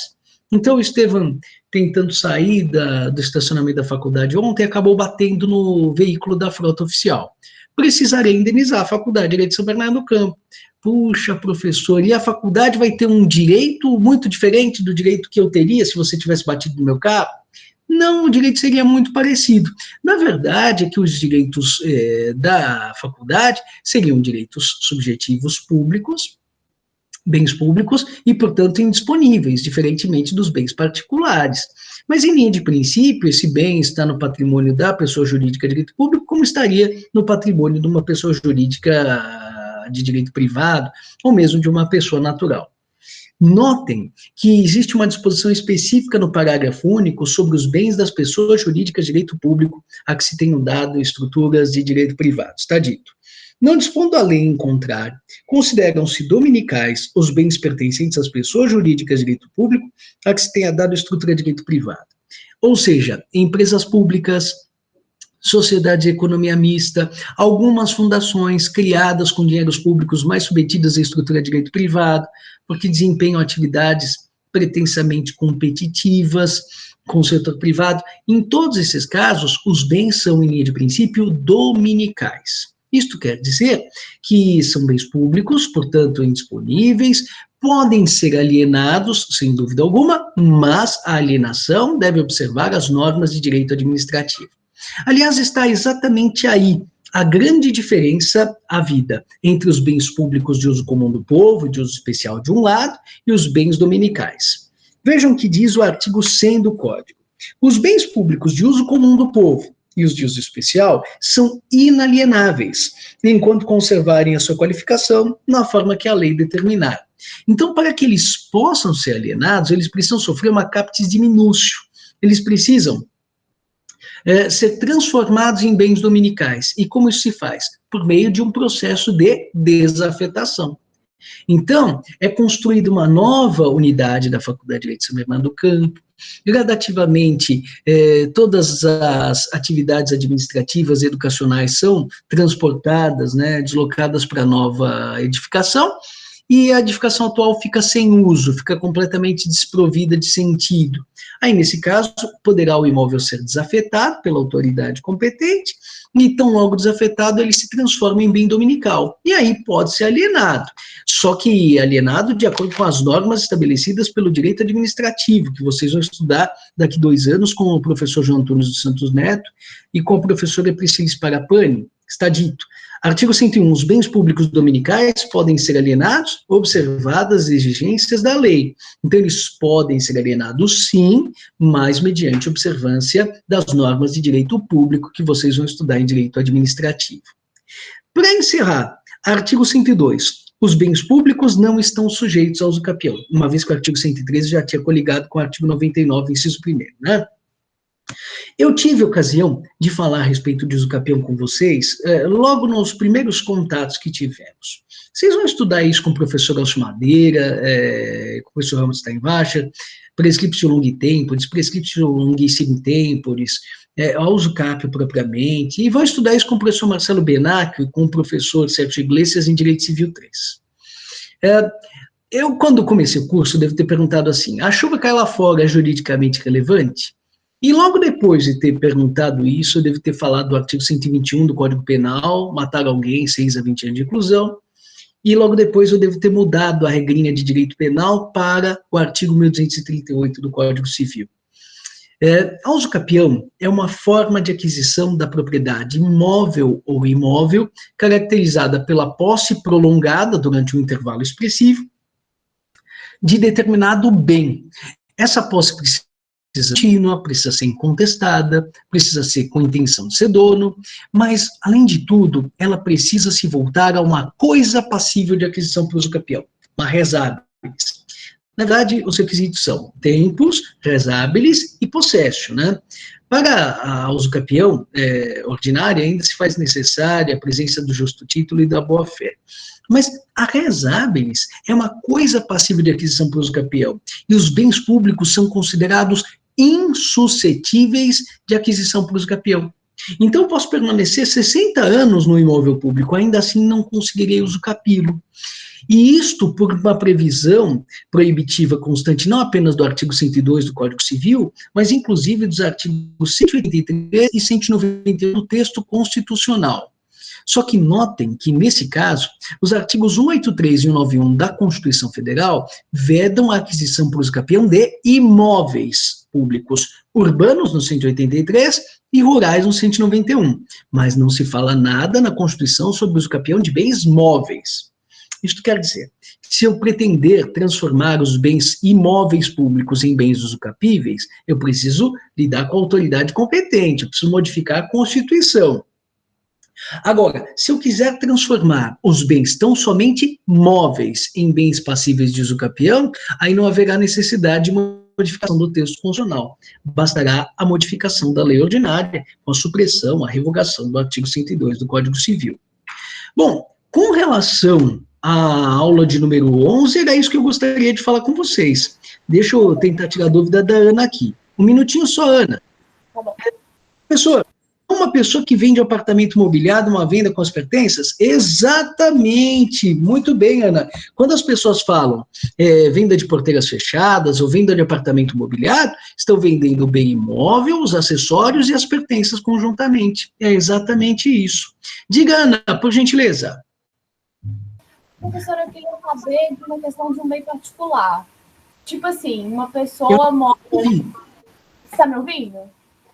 Então, o Estevam, tentando sair do estacionamento da faculdade ontem, acabou batendo no veículo da frota oficial. Precisarei indenizar a Faculdade de Direito de São Bernardo do Campo. Puxa, professor, e a faculdade vai ter um direito muito diferente do direito que eu teria se você tivesse batido no meu carro? Não, o direito seria muito parecido. Na verdade, é que os direitos da faculdade seriam direitos subjetivos públicos, bens públicos e, portanto, indisponíveis, diferentemente dos bens particulares. Mas, em linha de princípio, esse bem está no patrimônio da pessoa jurídica de direito público, como estaria no patrimônio de uma pessoa jurídica de direito privado, ou mesmo de uma pessoa natural. Notem que existe uma disposição específica no parágrafo único sobre os bens das pessoas jurídicas de direito público a que se tenham dado estruturas de direito privado. Está dito. Não dispondo a lei em contrário, consideram-se dominicais os bens pertencentes às pessoas jurídicas de direito público a que se tenha dado estrutura de direito privado. Ou seja, empresas públicas, sociedades de economia mista, algumas fundações criadas com dinheiros públicos mais submetidas à estrutura de direito privado, porque desempenham atividades pretensamente competitivas com o setor privado. Em todos esses casos, os bens são, em linha de princípio, dominicais. Isto quer dizer que são bens públicos, portanto, indisponíveis, podem ser alienados, sem dúvida alguma, mas a alienação deve observar as normas de direito administrativo. Aliás, está exatamente aí a grande diferença havida entre os bens públicos de uso comum do povo, de uso especial de um lado, e os bens dominicais. Vejam o que diz o artigo 100 do Código. Os bens públicos de uso comum do povo e os de uso especial são inalienáveis, enquanto conservarem a sua qualificação na forma que a lei determinar. Então, para que eles possam ser alienados, eles precisam sofrer uma captis diminutio. Eles precisam ser transformados em bens dominicais. E como isso se faz? Por meio de um processo de desafetação. Então, é construída uma nova unidade da Faculdade de Direito de São Bernardo do Campo, gradativamente todas as atividades administrativas e educacionais são transportadas, deslocadas para a nova edificação, e a edificação atual fica sem uso, fica completamente desprovida de sentido. Aí, nesse caso, poderá o imóvel ser desafetado pela autoridade competente, e tão logo desafetado, ele se transforma em bem dominical. E aí pode ser alienado. Só que alienado de acordo com as normas estabelecidas pelo direito administrativo, que vocês vão estudar daqui 2 anos com o professor João Antunes dos Santos Neto e com a professora Priscila Sparapani. Está dito. Artigo 101. Os bens públicos dominicais podem ser alienados, observadas as exigências da lei. Então, eles podem ser alienados, sim, mas mediante observância das normas de direito público que vocês vão estudar em direito administrativo. Para encerrar, artigo 102. Os bens públicos não estão sujeitos ao uso capião, uma vez que o artigo 113 já tinha coligado com o artigo 99, inciso 1º, né? Eu tive a ocasião de falar a respeito de usucapião com vocês, logo nos primeiros contatos que tivemos. Vocês vão estudar isso com o professor Elcio Madeira, com o professor Ramos Steinwacher, prescriptio longi temporis, prescriptio longissimum temporis, ao usucapio propriamente, e vão estudar isso com o professor Marcelo Benacchio e com o professor Sérgio Iglesias em Direito Civil 3. Eu, quando comecei o curso, devo ter perguntado assim, a chuva cai lá fora é juridicamente relevante? E logo depois de ter perguntado isso, eu devo ter falado do artigo 121 do Código Penal, matar alguém, 6 a 20 anos de reclusão, e logo depois eu devo ter mudado a regrinha de direito penal para o artigo 1238 do Código Civil. A usucapião é uma forma de aquisição da propriedade imóvel ou imóvel, caracterizada pela posse prolongada durante um intervalo expressivo de determinado bem. Essa posse precisa ser contínua, precisa ser incontestada, precisa ser com intenção de ser dono, mas, além de tudo, ela precisa se voltar a uma coisa passível de aquisição por usucapião, uma res habilis. Na verdade, os requisitos são tempus, res habilis e possessio, né? Para a usucapião ordinária, ainda se faz necessária a presença do justo título e da boa-fé. Mas a res habilis é uma coisa passível de aquisição por usucapião, e os bens públicos são considerados insuscetíveis de aquisição por usucapião. Então, eu posso permanecer 60 anos no imóvel público, ainda assim não conseguirei usucapi-lo. E isto por uma previsão proibitiva constante, não apenas do artigo 102 do Código Civil, mas inclusive dos artigos 183 e 191 do texto constitucional. Só que notem que, nesse caso, os artigos 183 e 191 da Constituição Federal vedam a aquisição por usucapião de imóveis públicos urbanos no 183 e rurais no 191, mas não se fala nada na Constituição sobre o usucapião de bens móveis. Isto quer dizer, se eu pretender transformar os bens imóveis públicos em bens usucapíveis, eu preciso lidar com a autoridade competente, eu preciso modificar a Constituição. Agora, se eu quiser transformar os bens tão somente móveis em bens passíveis de usucapião, aí não haverá necessidade de modificação do texto constitucional. Bastará a modificação da lei ordinária, com a supressão, a revogação do artigo 102 do Código Civil. Bom, com relação à aula de número 11, era isso que eu gostaria de falar com vocês. Deixa eu tentar tirar a dúvida da Ana aqui. Um minutinho só, Ana. Tá bom. Professor, uma pessoa que vende apartamento mobiliado, uma venda com as pertenças? Exatamente, muito bem, Ana. Quando as pessoas falam venda de porteiras fechadas ou venda de apartamento mobiliado, estão vendendo o bem imóvel, os acessórios e as pertenças conjuntamente. É exatamente isso. Diga, Ana, por gentileza. Professora, eu queria saber de uma questão de um bem particular. Tipo assim, uma pessoa mora... Você está me ouvindo?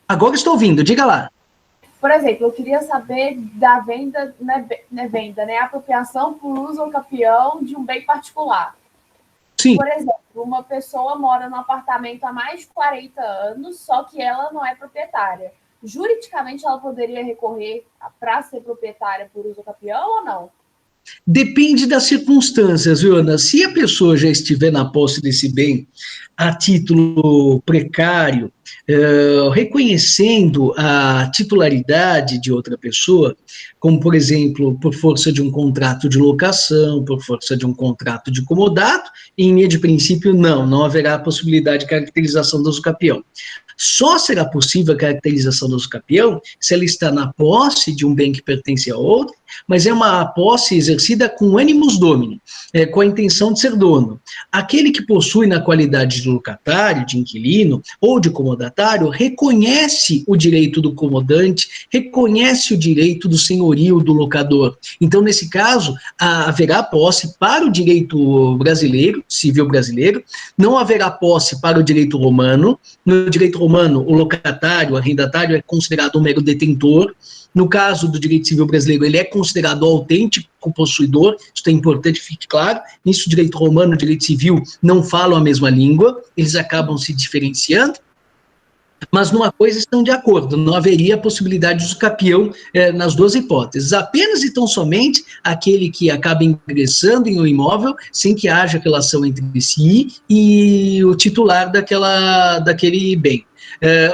Agora estou ouvindo, diga lá. Por exemplo, eu queria saber da venda, apropriação por uso ou capião de um bem particular. Sim. Por exemplo, uma pessoa mora num apartamento há mais de 40 anos, só que ela não é proprietária. Juridicamente, ela poderia recorrer para ser proprietária por uso ou capião ou não? Depende das circunstâncias, viu, Ana? Se a pessoa já estiver na posse desse bem a título precário, reconhecendo a titularidade de outra pessoa, como, por exemplo, por força de um contrato de locação, por força de um contrato de comodato, em linha de princípio, não haverá a possibilidade de caracterização do usucapião. Só será possível a caracterização do usucapião se ela está na posse de um bem que pertence a outro, mas é uma posse exercida com animus domini, com a intenção de ser dono. Aquele que possui na qualidade de locatário, de inquilino ou de comodatário, reconhece o direito do comodante, reconhece o direito do senhorio do locador. Então, nesse caso, haverá posse para o direito brasileiro, civil brasileiro, não haverá posse para o direito romano. No direito romano, o locatário, o arrendatário é considerado um mero detentor. No caso do direito civil brasileiro, ele é considerado autêntico possuidor, isso é importante, fique claro. Nisso, o direito romano e o direito civil não falam a mesma língua, eles acabam se diferenciando. Mas numa coisa estão de acordo, não haveria a possibilidade de usucapião nas duas hipóteses. Apenas e tão somente aquele que acaba ingressando em um imóvel sem que haja relação entre si e o titular daquele bem.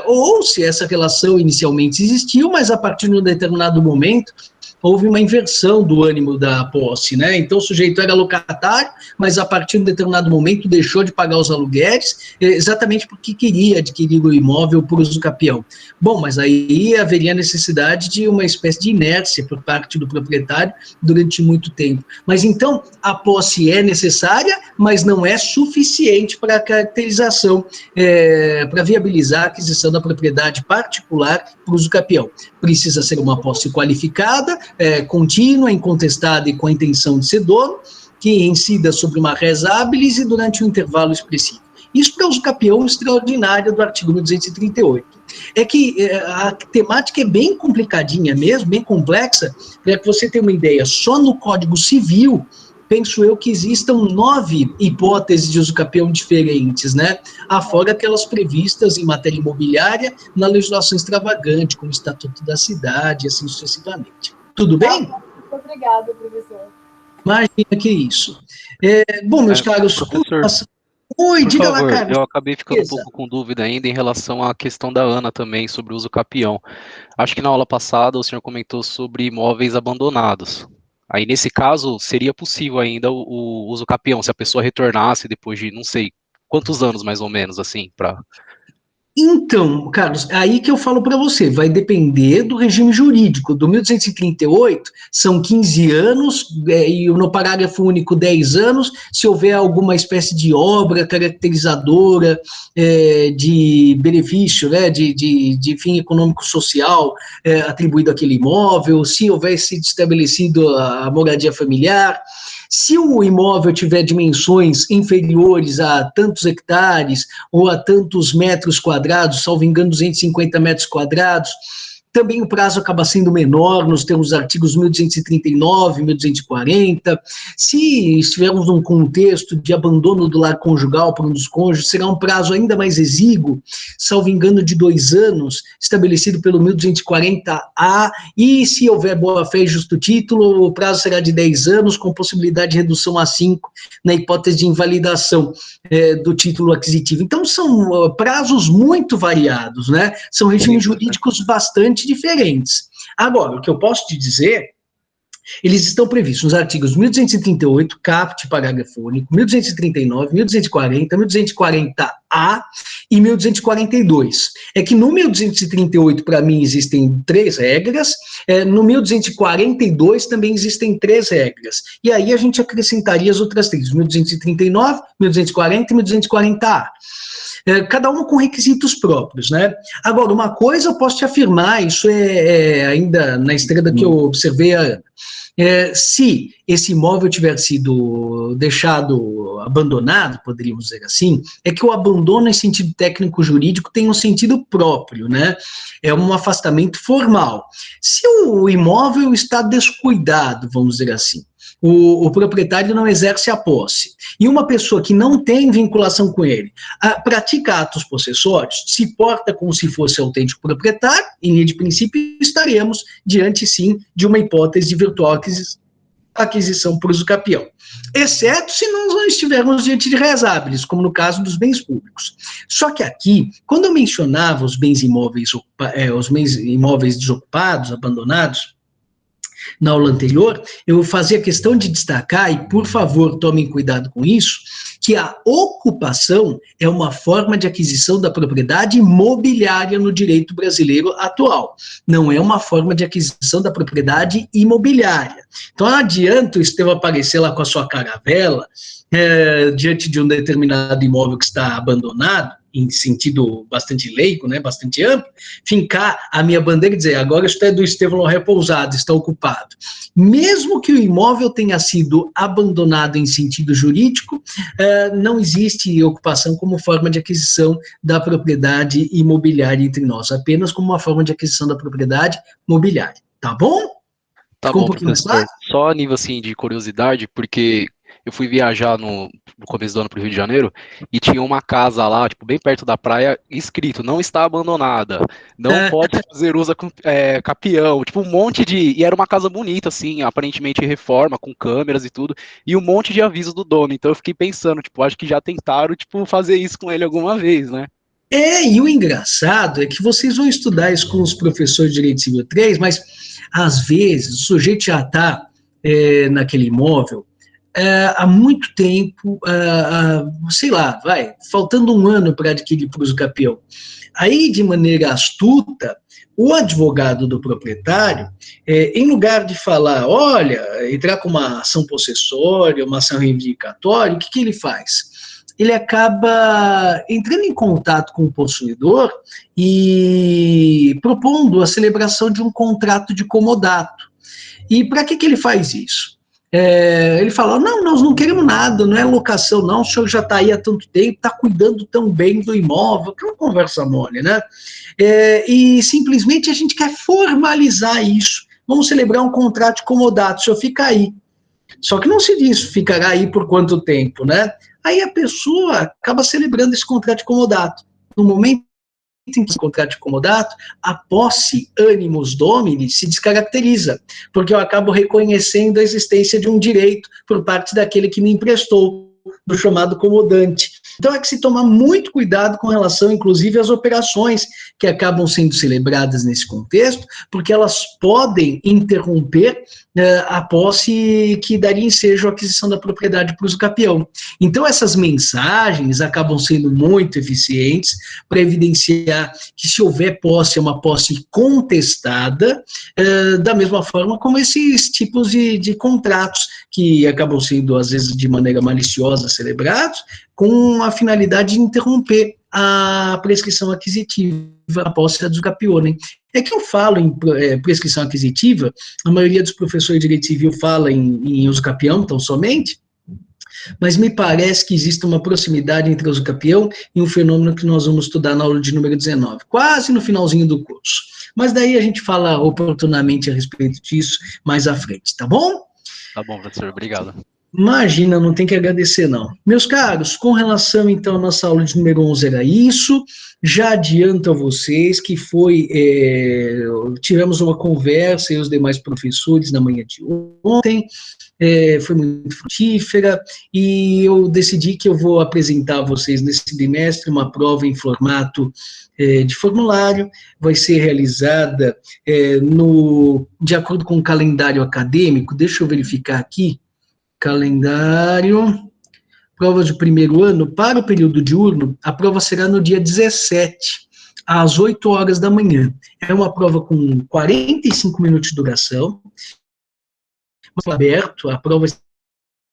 Ou se essa relação inicialmente existiu, mas a partir de um determinado momento houve uma inversão do ânimo da posse, né? Então o sujeito era locatário, mas a partir de um determinado momento deixou de pagar os aluguéis, exatamente porque queria adquirir o imóvel por usucapião. Bom, mas aí haveria necessidade de uma espécie de inércia por parte do proprietário durante muito tempo. Mas então a posse é necessária, mas não é suficiente para a caracterização, para viabilizar a aquisição da propriedade particular por usucapião. Precisa ser uma posse qualificada, contínua, incontestada e com a intenção de ser dono, que incida sobre uma res habilis e durante um intervalo expressivo. Isso para usucapião extraordinário do artigo 1238. É que a temática é bem complicadinha mesmo, bem complexa, para que você tenha uma ideia. Só no Código Civil, penso eu que existam 9 hipóteses de usucapião diferentes, né? Afora aquelas previstas em matéria imobiliária na legislação extravagante, como o Estatuto da Cidade, e assim sucessivamente. Tudo bem? Muito obrigada, professor. Imagina que isso. Bom, meus caros... Professor, Oi, diga favor, lá, Carlos. eu acabei ficando um pouco com dúvida ainda em relação à questão da Ana também, sobre o usucapião. Acho que na aula passada o senhor comentou sobre imóveis abandonados. Aí, nesse caso, seria possível ainda o usucapião, se a pessoa retornasse depois de, não sei, quantos anos mais ou menos, assim, para... Então, Carlos, aí que eu falo para você, vai depender do regime jurídico. Do 1238, são 15 anos, e no parágrafo único 10 anos, se houver alguma espécie de obra caracterizadora de benefício, né, de fim econômico-social atribuído àquele imóvel, se houvesse estabelecido a moradia familiar. Se o imóvel tiver dimensões inferiores a tantos hectares ou a tantos metros quadrados, salvo engano, 250 metros quadrados, também o prazo acaba sendo menor nos termos dos artigos 1239, 1240. Se estivermos num contexto de abandono do lar conjugal por um dos cônjuges, será um prazo ainda mais exíguo, salvo engano, de 2 anos, estabelecido pelo 1240-A, e se houver boa-fé e justo título, o prazo será de 10 anos, com possibilidade de redução a 5, na hipótese de invalidação do título aquisitivo. Então, são prazos muito variados, né? São regimes jurídicos bastante diferentes. Agora, o que eu posso te dizer, eles estão previstos nos artigos 1238, caput, parágrafo único, 1239, 1240, 1240-A e 1242. É que no 1238, para mim, existem 3 regras, no 1242 também existem 3 regras, e aí a gente acrescentaria as outras 3, 1239, 1240 e 1240-A. Cada uma com requisitos próprios, né? Agora, uma coisa eu posso te afirmar, isso ainda na estrada que eu observei a Ana. Se esse imóvel tiver sido deixado abandonado, poderíamos dizer assim, é que o abandono em sentido técnico-jurídico tem um sentido próprio, né? É um afastamento formal. Se o imóvel está descuidado, vamos dizer assim, o proprietário não exerce a posse, e uma pessoa que não tem vinculação com ele pratica atos possessórios, se porta como se fosse autêntico proprietário, em linha de princípio, estaremos diante, sim, de uma hipótese de virtual aquisição por usucapião, exceto se nós não estivermos diante de res habilis, como no caso dos bens públicos. Só que aqui, quando eu mencionava os bens imóveis desocupados, abandonados, na aula anterior, eu fazia questão de destacar, e por favor tomem cuidado com isso, que a ocupação é uma forma de aquisição da propriedade imobiliária no direito brasileiro atual, não é uma forma de aquisição da propriedade imobiliária. Então não adianta o Estevão aparecer lá com a sua caravela, diante de um determinado imóvel que está abandonado, em sentido bastante leigo, né, bastante amplo, fincar a minha bandeira e dizer, agora isto é do Estevão repousado, está ocupado. Mesmo que o imóvel tenha sido abandonado em sentido jurídico, não existe ocupação como forma de aquisição da propriedade imobiliária entre nós, apenas como uma forma de aquisição da propriedade mobiliária. Tá bom? Tá bom, professor. Só a nível assim de curiosidade, porque eu fui viajar no começo do ano para o Rio de Janeiro e tinha uma casa lá, tipo, bem perto da praia, escrito, não está abandonada, não pode fazer uso com capião, tipo, um monte de... E era uma casa bonita, assim, aparentemente reforma, com câmeras e tudo, e um monte de aviso do dono. Então eu fiquei pensando, tipo, acho que já tentaram, tipo, fazer isso com ele alguma vez, né? E o engraçado é que vocês vão estudar isso com os professores de Direito Civil 3, mas às vezes o sujeito já está naquele imóvel há muito tempo, sei lá, faltando um ano para adquirir por uso capião. Aí, de maneira astuta, o advogado do proprietário, em lugar de falar, olha, entrar com uma ação possessória, uma ação reivindicatória, o que ele faz? Ele acaba entrando em contato com o possuidor e propondo a celebração de um contrato de comodato. E para que ele faz isso? Ele fala, não, nós não queremos nada, não é locação não, o senhor já está aí há tanto tempo, está cuidando tão bem do imóvel, que é uma conversa mole, né? E simplesmente a gente quer formalizar isso, vamos celebrar um contrato de comodato, o senhor fica aí. Só que não se diz ficará aí por quanto tempo, né? Aí a pessoa acaba celebrando esse contrato de comodato. No momento em que esse contrato de comodato, a posse animus domini se descaracteriza, porque eu acabo reconhecendo a existência de um direito por parte daquele que me emprestou, do chamado comodante. Então é que se tomar muito cuidado com relação, inclusive, às operações que acabam sendo celebradas nesse contexto, porque elas podem interromper a posse que daria ensejo à aquisição da propriedade para uso capião. Então essas mensagens acabam sendo muito eficientes para evidenciar que se houver posse, é uma posse contestada, da mesma forma como esses tipos de contratos que acabam sendo, às vezes, de maneira maliciosa celebrados, com a finalidade de interromper a prescrição aquisitiva, a posse do capione. É que eu falo em prescrição aquisitiva, a maioria dos professores de direito civil fala em uso capião, tão somente, mas me parece que existe uma proximidade entre uso capião e um fenômeno que nós vamos estudar na aula de número 19, quase no finalzinho do curso. Mas daí a gente fala oportunamente a respeito disso mais à frente, tá bom? Tá bom, professor, obrigado. Imagina, não tem que agradecer, não. Meus caros, com relação, então, à nossa aula de número 11 era isso. Já adianto a vocês que tivemos uma conversa e os demais professores na manhã de ontem, foi muito frutífera, e eu decidi que eu vou apresentar a vocês nesse bimestre uma prova em formato de formulário, vai ser realizada de acordo com o calendário acadêmico. Deixa eu verificar aqui. Calendário, prova de primeiro ano, para o período diurno, a prova será no dia 17, às 8 horas da manhã. É uma prova com 45 minutos de duração, aberto, a prova é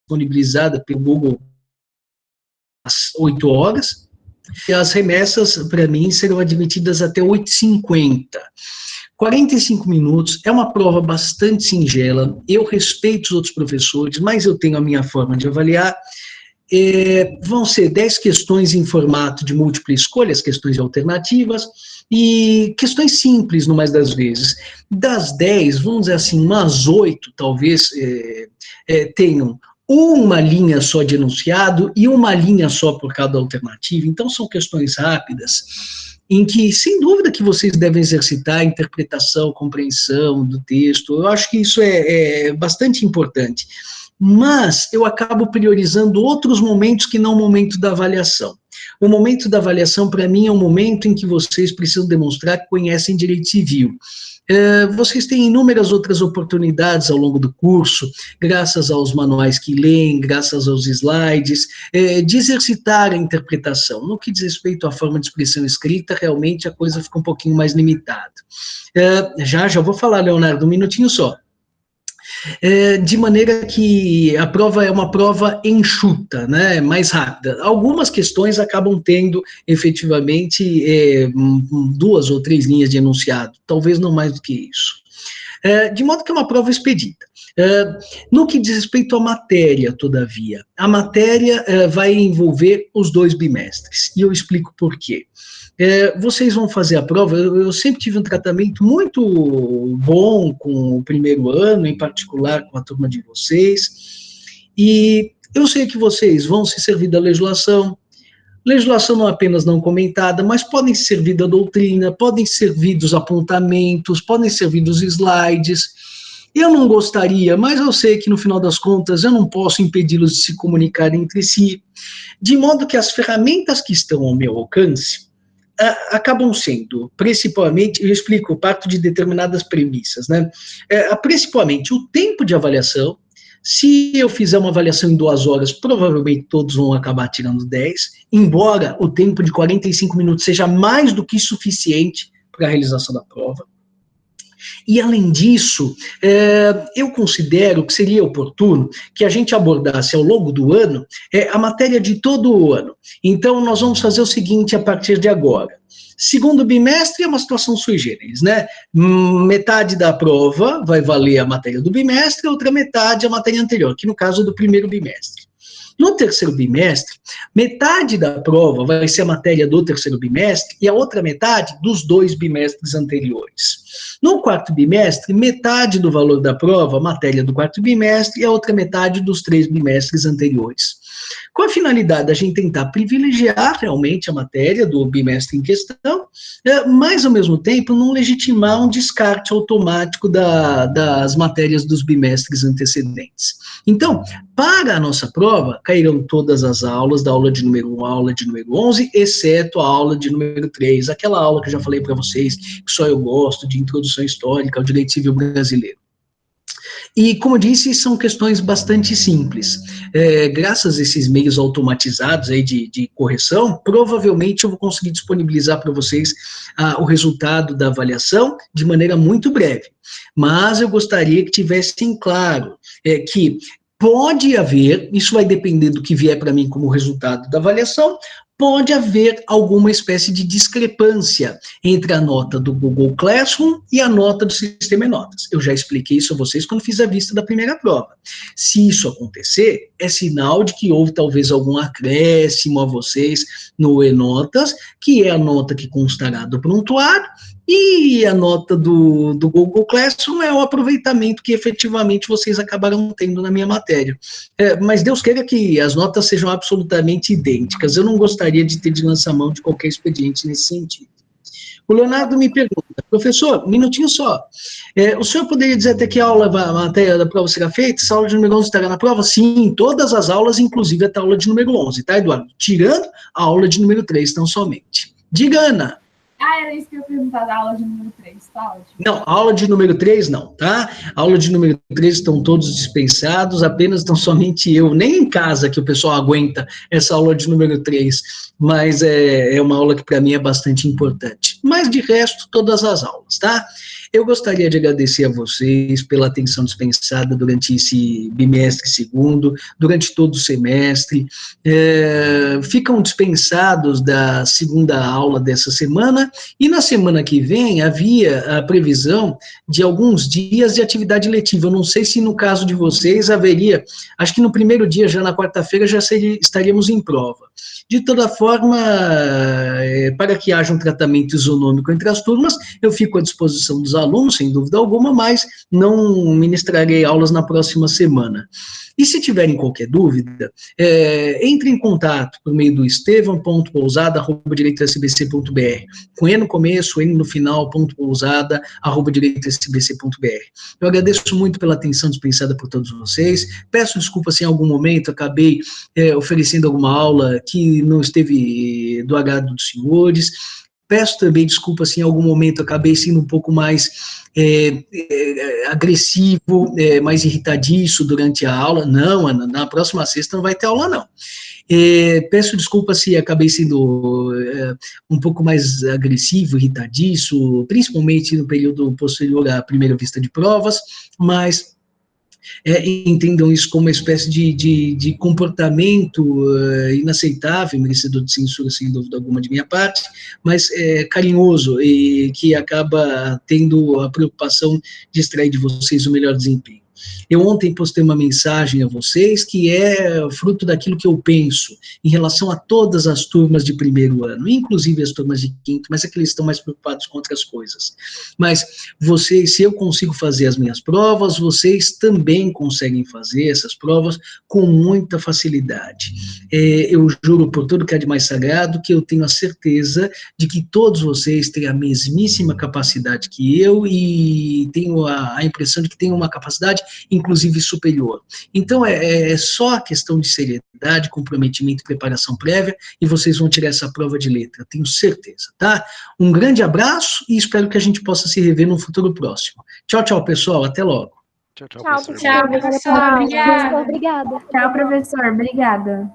disponibilizada pelo Google às 8 horas, e as remessas, para mim, serão admitidas até 8h50. 45 minutos, é uma prova bastante singela, eu respeito os outros professores, mas eu tenho a minha forma de avaliar. Vão ser 10 questões em formato de múltipla escolha, as questões alternativas, e questões simples, no mais das vezes. Das 10, vamos dizer assim, umas 8, talvez, tenham uma linha só de enunciado e uma linha só por cada alternativa, então são questões rápidas, em que, sem dúvida, que vocês devem exercitar a interpretação, compreensão do texto. Eu acho que isso é bastante importante. Mas eu acabo priorizando outros momentos que não o momento da avaliação. O momento da avaliação, para mim, é um momento em que vocês precisam demonstrar que conhecem direito civil. Vocês têm inúmeras outras oportunidades ao longo do curso, graças aos manuais que leem, graças aos slides, de exercitar a interpretação. No que diz respeito à forma de expressão escrita, realmente a coisa fica um pouquinho mais limitada. Já vou falar, Leonardo, um minutinho só. De maneira que a prova é uma prova enxuta, né, mais rápida. Algumas questões acabam tendo, efetivamente, 2 ou 3 linhas de enunciado, talvez não mais do que isso. De modo que é uma prova expedita. No que diz respeito à matéria, todavia, a matéria vai envolver os 2 bimestres, e eu explico por quê. Vocês vão fazer a prova, eu sempre tive um tratamento muito bom com o primeiro ano, em particular com a turma de vocês, e Eu sei que vocês vão se servir da legislação não apenas não comentada, mas podem servir da doutrina, podem servir dos apontamentos, podem servir dos slides. Eu não gostaria, mas eu sei que no final das contas eu não posso impedi-los de se comunicarem entre si, de modo que as ferramentas que estão ao meu alcance acabam sendo, principalmente, eu explico, parto de determinadas premissas, né? Principalmente o tempo de avaliação. Se eu fizer uma avaliação em 2 horas, provavelmente todos vão acabar tirando 10, embora o tempo de 45 minutos seja mais do que suficiente para a realização da prova. E, além disso, eu considero que seria oportuno que a gente abordasse ao longo do ano a matéria de todo o ano. Então, nós vamos fazer o seguinte a partir de agora. Segundo bimestre é uma situação sui generis, né? Metade da prova vai valer a matéria do bimestre, a outra metade a matéria anterior, que no caso do primeiro bimestre. No terceiro bimestre, metade da prova vai ser a matéria do terceiro bimestre e a outra metade dos 2 bimestres anteriores. No quarto bimestre, metade do valor da prova, matéria do quarto bimestre, e a outra metade dos 3 bimestres anteriores. Com a finalidade da gente tentar privilegiar realmente a matéria do bimestre em questão, mas ao mesmo tempo não legitimar um descarte automático das matérias dos bimestres antecedentes. Então, para a nossa prova, cairão todas as aulas, da aula de número 1 à aula de número 11, exceto a aula de número 3, aquela aula que eu já falei para vocês, que só eu gosto, de introdução histórica ao direito civil brasileiro. E, como eu disse, são questões bastante simples. Graças a esses meios automatizados aí de correção, provavelmente eu vou conseguir disponibilizar para vocês o resultado da avaliação de maneira muito breve. Mas eu gostaria que tivessem claro que pode haver, isso vai depender do que vier para mim como resultado da avaliação, pode haver alguma espécie de discrepância entre a nota do Google Classroom e a nota do sistema e-notas. Eu já expliquei isso a vocês quando fiz a vista da primeira prova. Se isso acontecer, é sinal de que houve talvez algum acréscimo a vocês no e-notas, que é a nota que constará do prontuário, e a nota do Google Classroom é o aproveitamento que efetivamente vocês acabaram tendo na minha matéria. Mas Deus queira que as notas sejam absolutamente idênticas. Eu não gostaria de ter de lançar mão de qualquer expediente nesse sentido. O Leonardo me pergunta, professor, um minutinho só, o senhor poderia dizer até que aula a matéria da prova será feita? Essa aula de número 11 estará na prova? Sim, todas as aulas, inclusive até a aula de número 11, tá, Eduardo?Tirando a aula de número 3, tão somente. Diga, Ana. Era isso que eu ia perguntar da aula de número 3, tá ótimo. Não, a aula de número 3 não, tá? A aula de número 3 estão todos dispensados, apenas estão somente eu, nem em casa que o pessoal aguenta essa aula de número 3, mas é uma aula que para mim é bastante importante. Mas de resto, todas as aulas, tá? Eu gostaria de agradecer a vocês pela atenção dispensada durante esse bimestre segundo, durante todo o semestre. Ficam dispensados da segunda aula dessa semana, e na semana que vem havia a previsão de alguns dias de atividade letiva. Eu não sei se no caso de vocês haveria, acho que no primeiro dia, já na quarta-feira, já estaríamos em prova. De toda forma, para que haja um tratamento isonômico entre as turmas, eu fico à disposição dos alunos, sem dúvida alguma, mas não ministrarei aulas na próxima semana. E se tiverem qualquer dúvida, entre em contato por meio do estevam.pousada@direitosbc.br, com E no começo, N no final, .pousada@direitosbc.br. Eu agradeço muito pela atenção dispensada por todos vocês, peço desculpa se em algum momento acabei oferecendo alguma aula que não esteve do agrado dos senhores. Peço também desculpa se em algum momento acabei sendo um pouco mais agressivo, mais irritadiço durante a aula. Não, Ana, na próxima sexta não vai ter aula, não. Peço desculpa se acabei sendo um pouco mais agressivo, irritadiço, principalmente no período posterior à primeira vista de provas, mas entendam isso como uma espécie de comportamento inaceitável, merecedor de censura, sem dúvida alguma, de minha parte, mas carinhoso, e que acaba tendo a preocupação de extrair de vocês o melhor desempenho. Eu ontem postei uma mensagem a vocês que é fruto daquilo que eu penso em relação a todas as turmas de primeiro ano, inclusive as turmas de quinto, mas é que eles estão mais preocupados com outras coisas. Mas vocês, se eu consigo fazer as minhas provas, vocês também conseguem fazer essas provas com muita facilidade. Eu juro por tudo que é de mais sagrado que eu tenho a certeza de que todos vocês têm a mesmíssima capacidade que eu e tenho a impressão de que têm uma capacidade, inclusive, superior. Então, é só a questão de seriedade, comprometimento e preparação prévia e vocês vão tirar essa prova de letra, tenho certeza, tá? Um grande abraço e espero que a gente possa se rever no futuro próximo. Tchau, tchau, pessoal. Até logo. Tchau, Tchau, professor. Tchau, professor. Obrigada. Obrigada. Tchau, professor. Obrigada.